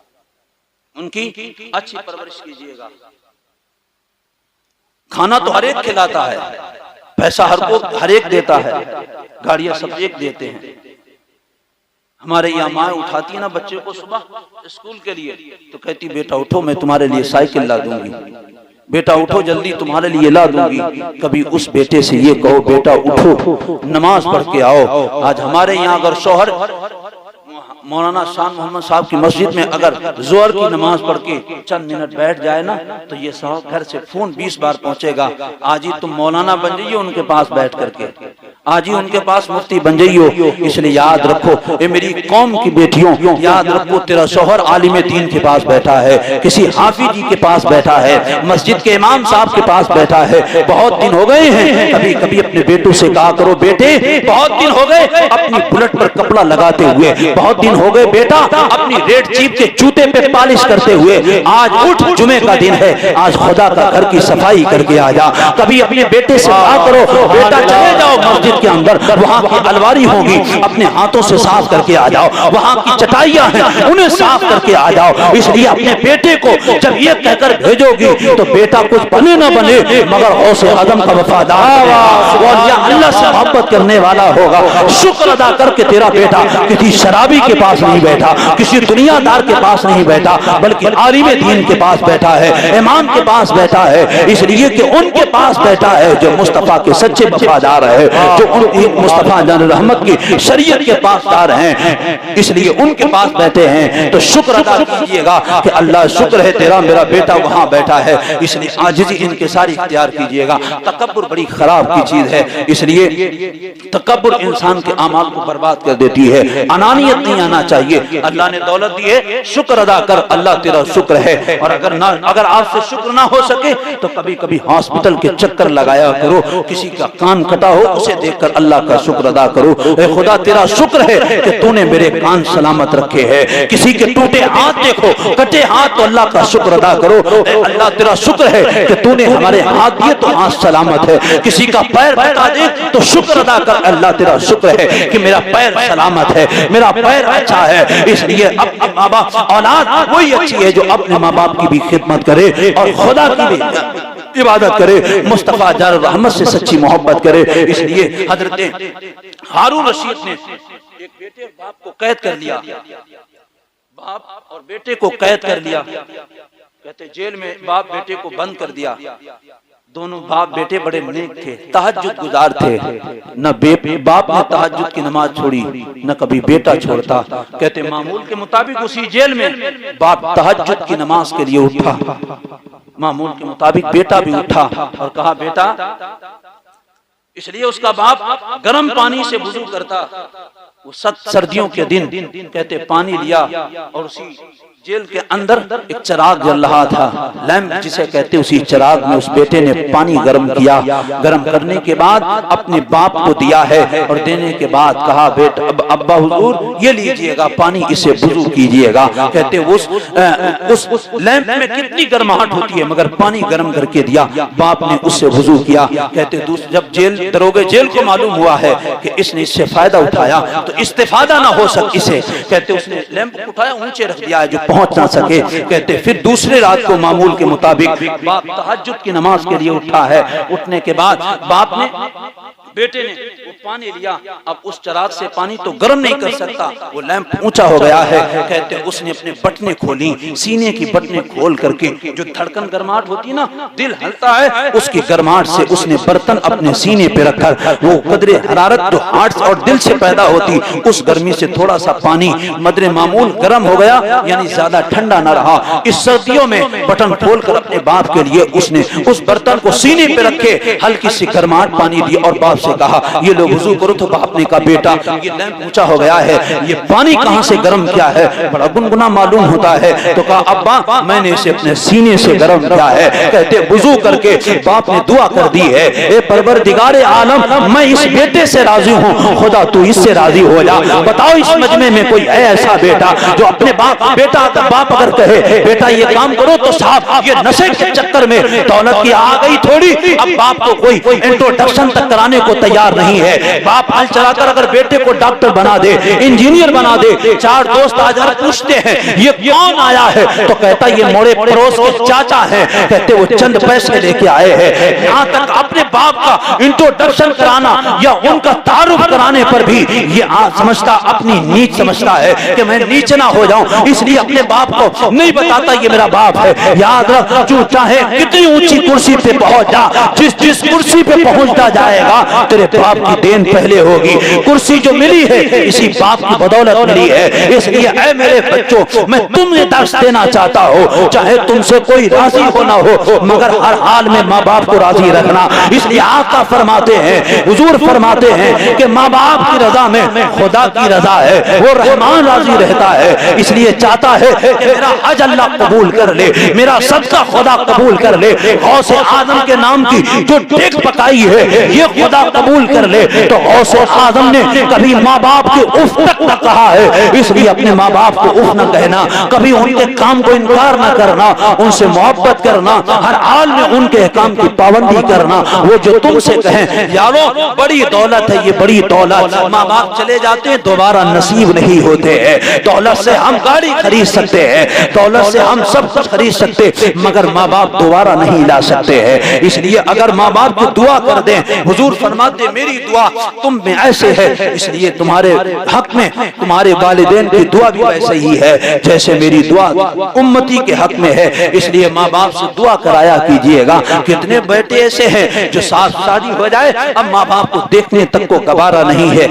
उनकी अच्छी परवरिश कीजिएगा। खाना तो हर एक खिलाता है, पैसा हर एक देता है, गाड़ियां सब एक देते हैं। हमारे यहाँ माँ उठाती है ना बच्चे को सुबह स्कूल के लिए, तो कहती बेटा उठो मैं तुम्हारे लिए साइकिल ला दूंगी, बेटा उठो जल्दी तुम्हारे लिए ला दूंगी। कभी उस बेटे से ये कहो बेटा उठो नमाज पढ़ के आओ। आज हमारे यहाँ अगर शौहर मौलाना शान मोहम्मद साहब की मस्जिद में अगर जोहर की नमाज पढ़ के चंद मिनट बैठ जाए ना, तो ये साहब घर से फोन 20 बार पहुंचेगा, आज ही तुम मौलाना बन जाइए उनके पास बैठ करके, आज ही उनके पास मुफ्ती बन जाइयो। इसलिए याद रखो ये मेरी कौम की बेटियों, याद रखो तेरा शौहर आलिम दीन के पास बैठा है, किसी हाफिज जी के पास बैठा है, मस्जिद के इमाम साहब के पास बैठा है। बहुत दिन हो गए हैं, कभी कभी अपने बेटों से कहा करो बेटे बहुत दिन हो गए अपनी बुलेट पर कपड़ा लगाते हुए, बहुत दिन हो गए बेटा अपनी रेड चीप के जूते पे पॉलिश करते हुए, आज उठ जुमे का दिन है, आज खुदा का घर की सफाई करके आ जा। कभी अपने बेटे से कहा करो बेटा चले जाओ मस्जिद के अंदर, वहां की अलवारी होगी अपने हाथों से साफ करके आ जाओ, वहां की चटाइयां हैं उन्हें साफ करके आ जाओ। इसलिए अपने बेटे को जब ये कहकर भेजोगी तो बेटा कुछ बने ना बने मगर गौसे आजम का वफादार और या अल्लाह से मोहब्बत करने वाला होगा। शुक्र अदा करके तेरा बेटा किसी शराबी के पास नहीं बैठा, किसी दुनियादार के पास नहीं बैठा, बल्कि आलिम दीन के पास बैठा है, इमाम के पास बैठा है। इसलिए कि उनके पास बैठा है जो मुस्तफा के सच्चे वफादार है, जो उनकी मुस्तफा जान रहमत की शरीयत के पासदार हैं, इसलिए उनके पास बैठे हैं। तो शुक्र अदा कीजिएगा कि अल्लाह शुक्र है तेरा मेरा बेटा वहां बैठा है। इसलिए आजिज़ी इनके सारी इख्तियार कीजिएगा। तकब्बुर बड़ी खराब की चीज है, इसलिए तकब्बुर इंसान के अमाल को बर्बाद कर देती है। अनानियत नहीं आना चाहिए। अल्लाह ने दौलत दी है, शुक्र अदा कर, अल्लाह तेरा शुक्र है। और अगर आपसे शुक्र ना हो सके तो कभी कभी हॉस्पिटल के चक्कर लगाया करो, किसी का कान कटा हो उसे देखकर अल्लाह का शुक्र अदा करो। ए खुदा तेरा शुक्र है कि तूने मेरे कान सलामत रखे हैं। किसी के टूटे हाथ देखो, कटे हाथ, तो अल्लाह का शुक्र अदा करो। अल्लाह तेरा शुक्र है कि तूने हमारे हाथ दिए तो हाथ सलामत है। किसी का पैर कटा दे तो शुक्र अदा कर, अल्लाह तेरा शुक्र है कि मेरा पैर सलामत है, मेरा पैर अच्छा है। इसलिए अपने माँ बाप औलाद वही अच्छी है जो अपने माँ बाप की भी खिदमत करे और खुदा की भी इबादत करे, मुस्तफा जार रहमत से सच्ची मोहब्बत करे। इसलिए हजरत हारून रशीद ने एक बेटे बाप को कैद कर लिया, बाप और बेटे को कैद कर लिया, कहते जेल में बाप बेटे को बंद कर दिया। दोनों बाप बेटे बड़े नेक थे, तहज्जुद गुजार थे, न बाप ने तहज्जुद की नमाज छोड़ी न कभी बेटा छोड़ता। कहते मामूल के मुताबिक उसी जेल में बाप तहज्जुद की नमाज के लिए उठा, मामूल के मुताबिक बेटा भी उठा और कहा बेटा, इसलिए उसका बाप गर्म पानी से वुजू करता। वो सर्दियों के दिन कहते पानी लिया और उसी जेल के अंदर एक चिराग जल रहा था, लैंप जिसे कहते, उसी चिराग में उस बेटे ने पानी गर्म किया। गर्म करने के बाद अपने बाप को दिया है और देने के बाद कहा बेटा अब्बा हुजूर ये लीजिएगा पानी, इसे वुजू कीजिएगा। कहते उस लैंप में कितनी गर्माहट होती है, मगर पानी गर्म करके दिया, बाप ने उससे वुजू किया। कहते जब दरोगे जेल को मालूम हुआ है कि इसने इससे फायदा उठाया तो इस्तेफादा ना हो सके इसे, कहते उसने लैंप उठाया, ऊंचे रख दिया है जो पहुंच ना सके। कहते फिर दूसरे रात को मामूल के मुताबिक बाप तहज्जुद की नमाज के लिए उठा है। उठने के बाद बाप ने, बेटे ने वो पानी लिया, अब उस चराग से पानी तो गर्म नहीं कर सकता, वो लैंप ऊंचा हो गया है। कहते उसने अपने बटने खोली, सीने की बटने खोल करके, जो धड़कन गर्माहट होती है ना, दिल हलता है, उसकी गर्माहट से उसने बर्तन अपने सीने पे रखकर वो कदरे हरारत जो हार्ट और दिल से पैदा होती, उस गर्मी से थोड़ा सा पानी मदरे मामूल गर्म हो गया, यानी ज्यादा ठंडा ना रहा। इस सर्दियों में बटन खोलकर अपने बाप के लिए उसने उस बर्तन को सीने पे रखे, हल्की सी गर्माहट पानी दी और बाप से कहा ये लो वुजू करो। तो बाप ने कहा बेटा ये लैंप ऊंचा हो गया है, ये पानी कहां से गर्म किया है, बड़ा गुनगुना मालूम होता है। तो कहा अब्बा मैंने इसे अपने सीने से गर्म किया है। कहते वुजू करके बाप ने दुआ कर दी है, ए परवरदिगारे आलम मैं इस बेटे से राजी हूँ, खुदा तू इससे राजी हो जा। बताओ इस मजमे में कोई है ऐसा बेटा जो अपने बाप अगर कहे बेटा ये काम करो तो साहब ये नशे के चक्कर में दौलत की आ गई थोड़ी, अब बाप को कोई इंट्रोडक्शन तक कराने को तैयार नहीं है। बाप हल चलाकर अगर बेटे को डॉक्टर बना दे, इंजीनियर बना दे, चार दोस्त आकर पूछते हैं ये कौन आया है, तो कहता ये मोड़े पड़ोस के चाचा हैं, कहते वो चंद पैसे लेके आए हैं। यहाँ तक अपने बाप का इंट्रोडक्शन कराना या उनका तारुफ कराने पर भी ये समझता, अपनी नीच समझता है कि मैं नीच ना हो जाऊं, इसलिए अपने बाप को नहीं बताता ये मेरा बाप है। याद रख तू चाहे कितनी ऊंची कुर्सी पे पहुंच जा, जिस कुर्सी पे पहुंचता जाएगा तेरे बाप की देन पहले होगी। कुर्सी जो मिली है इसी बाप की बदौलत मिली है। इसलिए ऐ मेरे बच्चों मैं तुम्हें दर्श देना चाहता हूँ, चाहे तुमसे कोई राजी हो ना हो, मगर हर हाल में माँ बाप को राजी रखना। इसलिए आका फरमाते हैं, हुजूर फरमाते हैं कि माँ बाप की रजा में खुदा की रजा है, वो रहमान राजी रहता है। इसलिए चाहता है कि मेरा हज अल्लाह कबूल कर ले, मेरा सदका खुदा कबूल कर ले, गौसे आदम के नाम की जो टेक पकाई है ये खुदा कबूल कर ले। तो गौसे आदम ने कभी माँ बाप के उफ तक न कहा है, इसलिए अपने माँ बाप को उफ न कहना, कभी उनके काम को इनकार न करना, उनसे मोहब्बत करना, हर हाल में उनके काम की पाबंदी करना। वो जो तुमसे कहें यारो बड़ी दौलत है, ये बड़ी दौलत, माँ बाप चले जाते हैं दोबारा नसीब नहीं होते हैं। दौलत से हम गाड़ी खरीद सकते हैं, दौलत से हम सब कुछ खरीद सकते, मगर माँ बाप दोबारा नहीं ला सकते हैं। इसलिए अगर माँ बाप की दुआ कर दें, हुजूर फरमाते मेरी दुआ तुम में ऐसे है, इसलिए तुम्हारे हक में तुम्हारे वालिदैन की दुआ भी वैसे ही है जैसे मेरी दुआ उम्मती के हक में है। इसलिए माँ बाप से दुआ कराया कीजिएगा। कितने बेटे ऐसे हैं जो शादी हो जाए अब माँ बाप को देखने तक को गवारा नहीं है,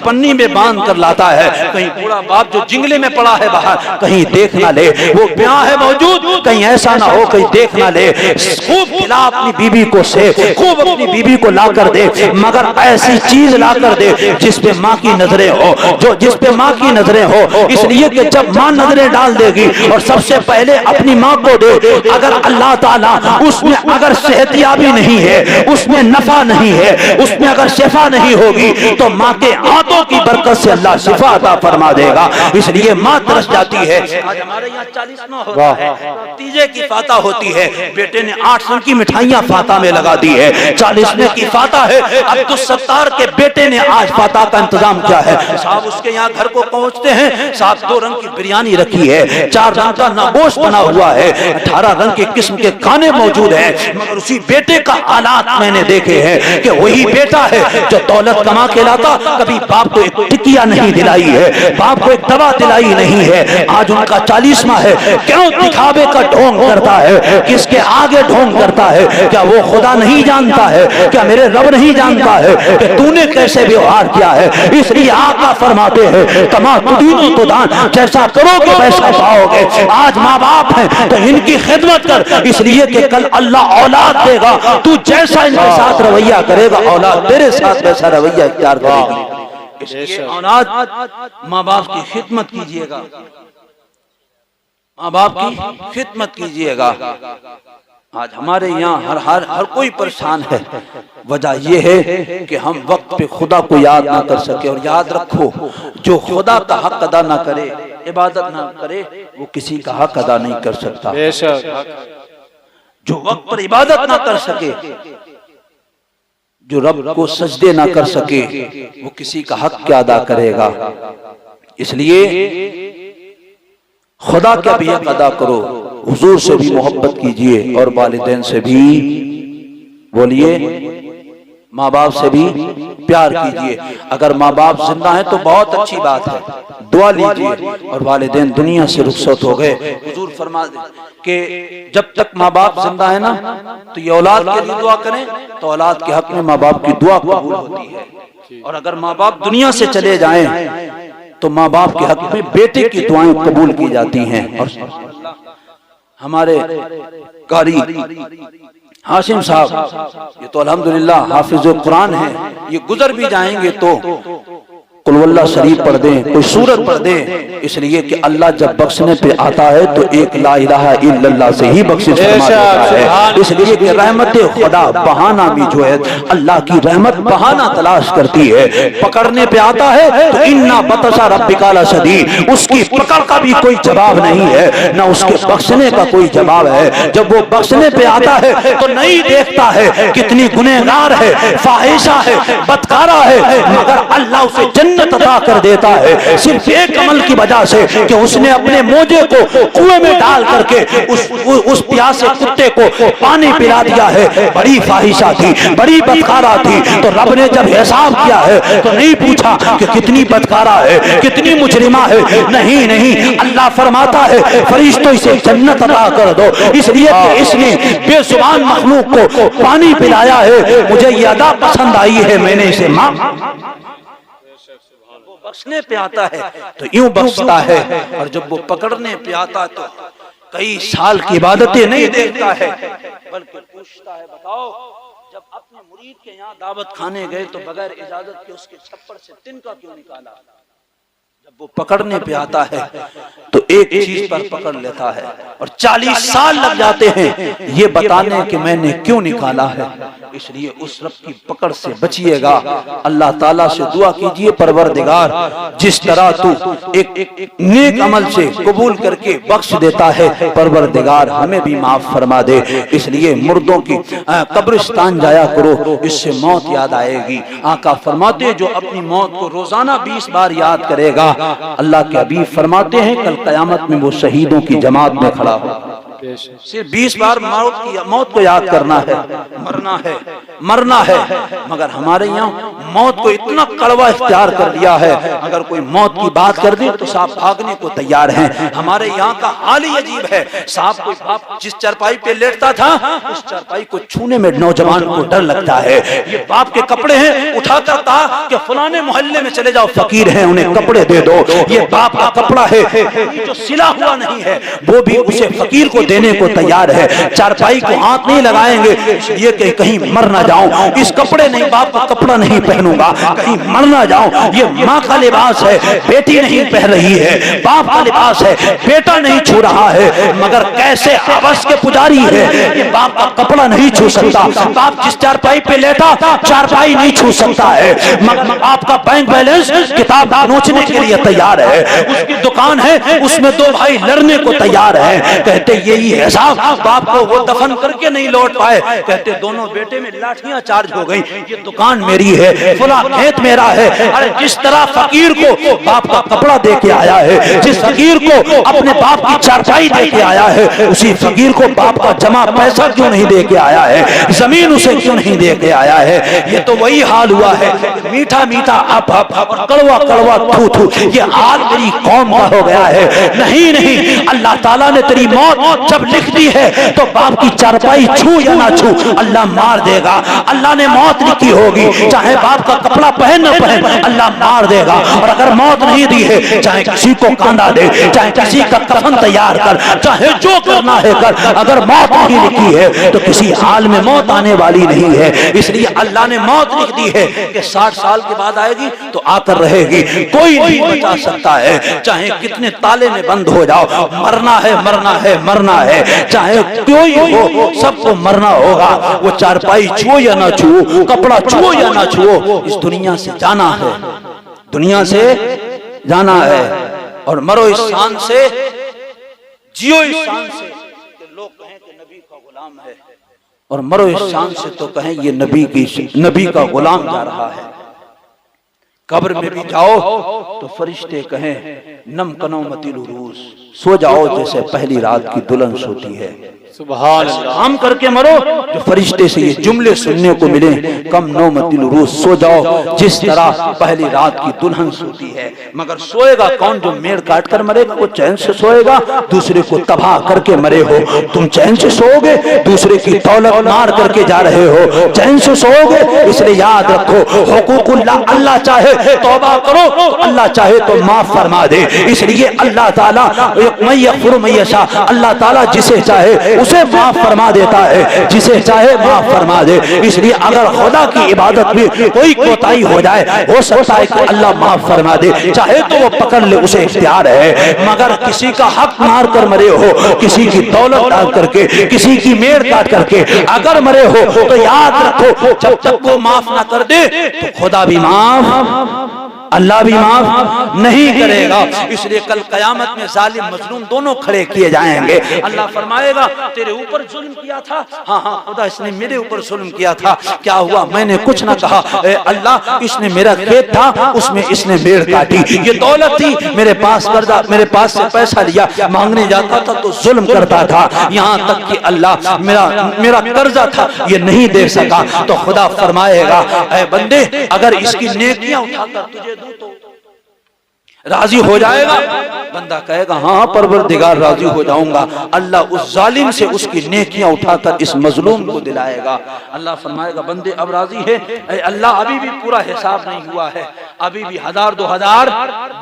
पन्नी में बांध कर लाता है, कहीं बूढ़ा बाप जो जिंगले में पड़ा है बाहर कहीं देख ना ले, वो ब्याह है मौजूद कहीं ऐसा ना हो कहीं देख ना ले। खूब खिला अपनी बीबी को से, खूब अपनी बीबी को ला कर दे, मगर ऐसी चीज ला कर दे जिसपे माँ की नजरें हो, जो जिसपे माँ की नजरें हो। इसलिए कि जब माँ नजरें डाल देगी और सबसे पहले अपनी माँ को दे, अगर अल्लाह ताला उसमें अगर सेहतियाबी नहीं है, उसमें नफा नहीं है, उसमें अगर शिफा नहीं होगी तो माँ के हाथों की बरकत से अल्लाह शिफा अता फरमा देगा। इसलिए माँ तरस जाती है। आज हमारे यहाँ 40वां होता है, तीजे की फाता होती है, बेटे ने 8 रंग की मिठाइयाँ फाता में लगा दी है, 40वें की फाता है। अब्दुल सत्तार के बेटे ने आज फाता का इंतजाम किया है, साहब उसके यहाँ घर को पहुंचते हैं, साहब 2 रंग की बिरयानी रखी है, 4 रंग का नगोश बना हुआ है, 18 रंग के किस्म के खाने मौजूद हैं, मगर उसी बेटे का हालात मैंने देखे हैं कि वही बेटा है जो दौलत कमा के लाता, कभी बाप को एक टिकिया नहीं दिलाई है, बाप को एक दवा दिलाई नहीं है। आज उनका 40वां है, क्यों दिखावे का ढोंग करता है, किसके आगे ढोंग करता है? क्या वो खुदा नहीं जानता है? क्या मेरे रब नहीं जानता है कि तूने कैसे व्यवहार किया है? इसलिए आका फरमाते हैं तमा तुदीनो तुदान, जैसा करोगे वैसा पाओगे। आज माँ बाप हैं तो इनकी खिदमत कर, इसलिए कि कल अल्लाह औलाद देगा, तू जैसा इनके साथ रवैया करेगा औलाद तेरे साथ वैसा रवैया इख्तियार करेगी। इसलिए औलाद माँ बाप की खिदमत कीजिएगा, माँ बाप की खिदमत कीजिएगा। आज हमारे यहाँ हर कोई परेशान है। वजह यह है कि हम वक्त पे खुदा को याद ना कर सके। और याद रखो, जो खुदा का हक अदा ना करे, इबादत ना करे, वो किसी का हक अदा नहीं कर सकता। जो वक्त पर इबादत ना कर सके, जो रब को सजदे ना कर सके, वो किसी का हक क्या अदा करेगा। इसलिए खुदा का भी हक अदा करो, हुजूर से भी मोहब्बत कीजिए और वालिदैन से भी, बोलिए, माँ बाप से भी प्यार कीजिए। अगर माँ बाप जिंदा हैं तो बहुत अच्छी बात है, दुआ लीजिए। और वालिदैन दुनिया से रुखसत हो गए, हुजूर फरमा कि जब तक माँ बाप जिंदा है ना, तो ये औलाद के लिए दुआ करें तो औलाद के हक में माँ बाप की दुआ कबूल होती है। और अगर माँ बाप दुनिया से चले जाएं तो माँ बाप के हक में बेटे की दुआएं कबूल की जाती हैं। और हमारे कारी हाशिम साहब, ये तो अल्हम्दुलिल्लाह हाफिज कुरान है, ये गुजर भी जाएंगे तो कुल वल्लाह शरीफ पढ़ दें, कोई सूरत पढ़ दें, इसलिए कि अल्लाह जब बख्शने पे आता है तो एक ला इलाहा इल्लल्लाह से ही बख्शिश फरमा देता है। इसलिए कि रहमत खुदा बहाना भी जो है, अल्लाह की रहमत बहाना तलाश करती है। पकड़ने पे आता है तो इन्ना बतशा रब्बिका लशदीद, उसकी पकड़ का भी कोई जवाब नहीं है, ना उसके बख्शने का कोई जवाब है। जब वो बख्शने पे आता है तो नहीं देखता है कितनी गुनहगार है, फाहिशा है, बदकारा है, मगर अल्लाह उसे जन्नत अता कर देता है सिर्फ एक अमल की वजह से कि उसने अपने मोजे को कुएं में डाल करके उस प्यासे कुत्ते को पानी पिला दिया है। बड़ी फाहिशा थी, बड़ी बदकारा थी, तो रब ने जब हिसाब किया है तो नहीं पूछा कि कितनी बदकारा है, कितनी मुजरिमा है, नहीं नहीं, अल्लाह फरमाता है फरिश्तों इसे जन्नत अता कर दो, इसलिए कि इसने बेजुबान मखलूक को पानी पिलाया है। मुझे ये अदा पसंद आई है, मैंने इसे माफ। बख्शने पे आता है तो यूं बख्शता है, और जब वो पकड़ने पे आता है तो कई साल की इबादतें नहीं देखता है, बल्कि पूछता है, बताओ जब अपने मुरीद के यहाँ दावत खाने गए तो बगैर इजाजत के उसके छप्पर से तिनका क्यों निकाला। जब वो पकड़ने पे आता है तो एक चीज पर पकड़ लेता है और 40 साल लग जाते हैं ये बताने कि मैंने क्यों निकाला है। इसलिए उस रब की पकड़ से बचिएगा। अल्लाह ताला से दुआ कीजिए, परवरदिगार जिस तरह तू एक नेक अमल से कबूल करके बख्श देता है, परवरदिगार हमें भी माफ फरमा दे। इसलिए मुर्दों की कब्रिस्तान जाया करो, इससे मौत याद आएगी। आका फरमाते जो अपनी मौत को रोजाना 20 बार याद करेगा, अल्लाह के हबीब फरमाते हैं कल कयामत में वो शहीदों की जमात में खड़ा हो। सिर्फ 20 बार मौत को याद करना है, मरना है, मगर हमारे यहाँ मौत को इतना कड़वा इख्तियार कर लिया है, अगर कोई मौत की बात कर दे तो साहब भागने को तैयार हैं। हमारे यहाँ का हाल ही अजीब है। साहब कोई बाप जिस चारपाई पे लेटता था, उस चारपाई को छूने में नौजवान को डर लगता है। ये बाप के कपड़े हैं, उठा कर कहा कि फलाने मोहल्ले में चले जाओ, फकीर हैं उन्हें कपड़े दे दो। ये बाप का कपड़ा है, जो सिला हुआ नहीं है वो भी उसे फकीर को देने को तैयार है। चारपाई को हाथ नहीं लगाएंगे ये कि कहीं मर ना जाऊं, इस कपड़े नहीं, बाप का कपड़ा नहीं पहनूंगा, कहीं मर ना जाऊं। ये माँ का लिबास है, बेटी नहीं पहन रही है, बाप का लिबास है, बेटा नहीं छू रहा है, मगर कैसे हवस के पुजारी है, ये बाप का कपड़ा नहीं छू सकता। बाप जिस चारपाई पे लेटा चारपाई नहीं छू सकता है, मगर आपका बैंक बैलेंस किताब नोचने के लिए तैयार है। उसकी दुकान है, उसमें 2 भाई लड़ने को तैयार है। कहते यही है साहब, बाप को वो दफन करके नहीं लौट पाए, कहते दोनों बेटे में लाठियां चार्ज हो गई, ये दुकान मेरी है, फुला खेत मेरा है। अरे जिस तरह फकीर को बाप का कपड़ा दे के आया है, जिस फकीर को अपने बाप की चारपाई दे के आया है, उसी फकीर को बाप का जमा पैसा क्यों नहीं दे के आया है, जमीन उसे क्यों नहीं दे के आया है। ये तो वही हाल हुआ है, मीठा मीठा अप और कड़वा कड़वा थू थू, ये हाल मेरी कौम का हो गया है। नहीं नहीं, अल्लाह ताला ने तेरी मौत जब लिख दी है तो बाप की चारपाई छू या ना छू अल्लाह मार देगा। अल्लाह ने मौत लिखी होगी, चाहे बाप का कपड़ा पहन न पहन अल्लाह मार देगा। और अगर मौत नहीं दी है, चाहे किसी को कांदा दे, चाहे किसी का कफन तैयार कर, चाहे जो करना है कर, अगर मौत नहीं लिखी है तो किसी हाल में मौत आने वाली नहीं है। इसलिए अल्लाह ने मौत लिख दी है कि 60 साल के बाद आएगी तो आकर रहेगी, कोई नहीं बचा सकता है, चाहे कितने ताले में बंद हो जाओ। मरना है, मरना है, मरना है, चाहे कोई हो सबको मरना होगा। वो चारपाई छुओ या ना छुओ, कपड़ा छुओ या ना छुओ, इस दुनिया से जाना है, दुनिया से जाना है। और मरो इस शान से, जियो इस शान से कि लोग कहें कि नबी का गुलाम है, और मरो इस शान से तो कहें ये नबी का गुलाम जा रहा है। कब्र में भी जाओ तो फरिश्ते कहें नम कनो मतिल उरूस, सो जाओ जैसे पहली रात की दुल्हन सोती है। सुभान अल्लाह। काम करके मरो जो फरिश्ते से ये जुमले सुनने को मिले, कम नो मतिल उरूस, सो जाओ जिस तरह पहली रात की दुल्हन सोती है। मगर सोएगा कौन? जो मेड़ काट कर मरेगा वो चैन से सोएगा, दूसरे को तबाह करके मरे हो तुम चैन से सोओगे, दूसरे की दौलत मार करके जा रहे हो चैन से सोओगे। इसलिए याद रखो हुकूकुल्लाह, अल्लाह चाहे तौबा करो तो अल्लाह चाहे तो माफ फरमा दे। इसलिए अल्लाह ताला मय्यग़फ़िरु मय्यशा, अल्लाह ताला जिसे चाहे उसे माफ फरमा देता है, जिसे चाहे माफ फरमा दे। इसलिए अगर खुदा की इबादत में कोई कोताही हो जाए, हो सकता है कि अल्लाह माफ फरमा दे, चाहे तो वो पकड़ ले, उसे इख्तियार है। मगर किसी का हक मार कर मरे हो, किसी की दौलत डाल करके, किसी की मेड़ काट करके अगर मरे हो तो याद रखो जब तक वो माफ ना कर दे तो खुदा भी माफ, अल्लाह भी माफ नहीं करेगा। इसलिए कल कयामत में जालिम मजलूम दोनों खड़े किए जाएंगे। अल्लाह फरमाएगा तेरे ऊपर जुल्म किया था, हाँ हाँ खुदा इसने मेरे ऊपर जुल्म किया था, क्या हुआ? मैंने कुछ ना कहा। अल्लाह इसने मेरा खेत था उसमें इसने मेड़ काटी, ये दौलत थी मेरे पास, कर्जा मेरे पास से पैसा लिया, मांगने जाता था तो जुल्म करता था, यहाँ तक कि अल्लाह मेरा कर्जा था ये नहीं दे सका। तो खुदा फरमाएगा ऐ बंदे अगर इसकी नेकियां उठाकर तुझे दूं तो राजी हो जाएगा? बंदा कहेगा हाँ परवरदिगार राजी हो जाऊंगा। अल्लाह उस जालिम से उसकी नेकियां उठाकर इस मजलूम को दिलाएगा। अल्लाह फरमाएगा बंदे अब राजी है? अल्लाह अभी भी पूरा हिसाब नहीं हुआ है, अभी भी 1000-2000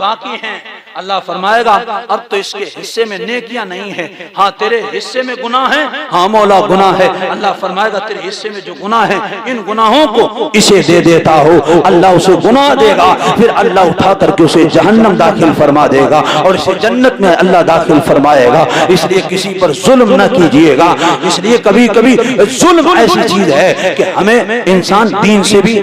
बाकी हैं। अल्लाह फरमाएगा अब तो इसके हिस्से में नेकियां नहीं है, हाँ तेरे हिस्से में गुनाह है, हाँ मौला गुनाह है। अल्लाह फरमाएगा तेरे हिस्से में जो गुनाह है इन गुनाहों को इसे दे देता हो। अल्लाह उसे गुनाह देगा, फिर अल्लाह उठा करके उसे जहन्नम दाखिल फरमा देगा और इसे जन्नत में अल्लाह दाखिल फरमाएगा। इसलिए किसी पर जुल्म न कीजिएगा। इसलिए कभी कभी जुल्म ऐसी चीज है कि हमें इंसान दीन से भी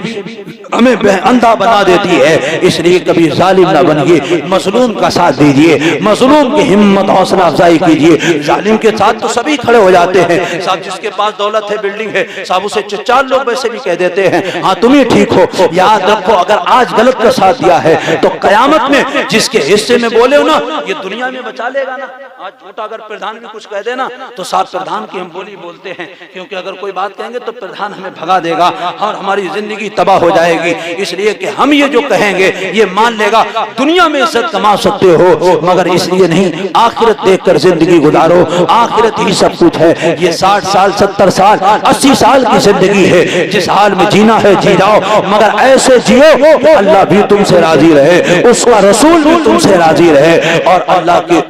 हमें अंधा बना देती है। इसलिए कभी जालिम ना बनिए, मजलूम का साथ दीजिए, मजलूम की हिम्मत हौसला अफजाई कीजिए। जालिम के साथ तो सभी खड़े हो जाते हैं, साहब जिसके पास दौलत है, बिल्डिंग है, साहब उसे 4 लोग वैसे भी कह देते हैं हाँ तुम ही ठीक हो। याद रखो अगर आज गलत का साथ दिया है तो कयामत में जिसके हिस्से में बोले हो ना ये दुनिया में बचा लेगा ना। आज झूठा अगर प्रधान भी कुछ कह देना तो साहब प्रधान की हम बोली बोलते हैं, क्योंकि अगर कोई बात कहेंगे तो प्रधान हमें भगा देगा और हमारी जिंदगी तबाह हो जाएगी। इसलिए कि हम ये जो कहेंगे ये मान लेगा। दुनिया में इज्जत कमा सकते हो मगर इसलिए नहीं, आखिरत देखकर जिंदगी गुजारो, आखिरत ही सब कुछ है। ये 60 साल 70 साल 80 साल की जिंदगी है, जिस हाल में जीना है जी जाओ, मगर ऐसे जियो अल्लाह भी तुमसे राजी रहे, उसका रसूल भी तुमसे राजी रहे और अल्लाह के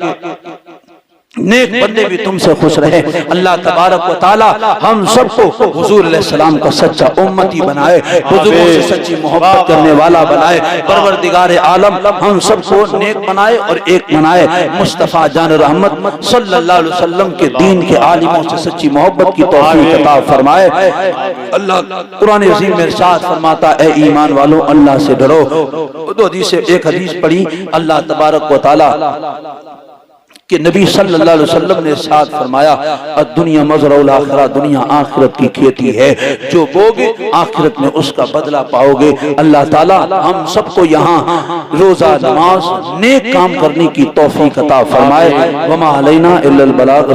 नेक बंदे भी तुमसे खुश रहे। अल्लाह तबारक व तआला हम सबको हुजूर अलैहिस्सलाम का सच्चा उम्मती बनाए, बुजुर्गों से सच्ची मोहब्बत करने वाला बनाए। परवरदिगार आलम हम सबको नेक बनाए और एक बनाए। मुस्तफ़ा जान रहमत सल्लल्लाहु अलैहि वसल्लम के दीन के आलिमों से सच्ची मोहब्बत की तौफीक अता फरमाए। अल्लाह कुरान अज़ीम में इरशाद फरमाता है ए ईमान वालों अल्लाह से डरो। दो हदीस से एक हदीस पढ़ी, अल्लाह तबारक व तआला कि नबी सल्लल्लाहु अलैहि वसल्लम ने इरशाद फरमाया दुनिया मज़रउल आखिरा, दुनिया आखिरत की खेती है, जो बोगे आखिरत में उसका बदला पाओगे। अल्लाह ताला हम सबको यहाँ रोजा नमाज नेक काम करने की तौफीक अता फरमाए। वमा अलैना इल्लल बलाग।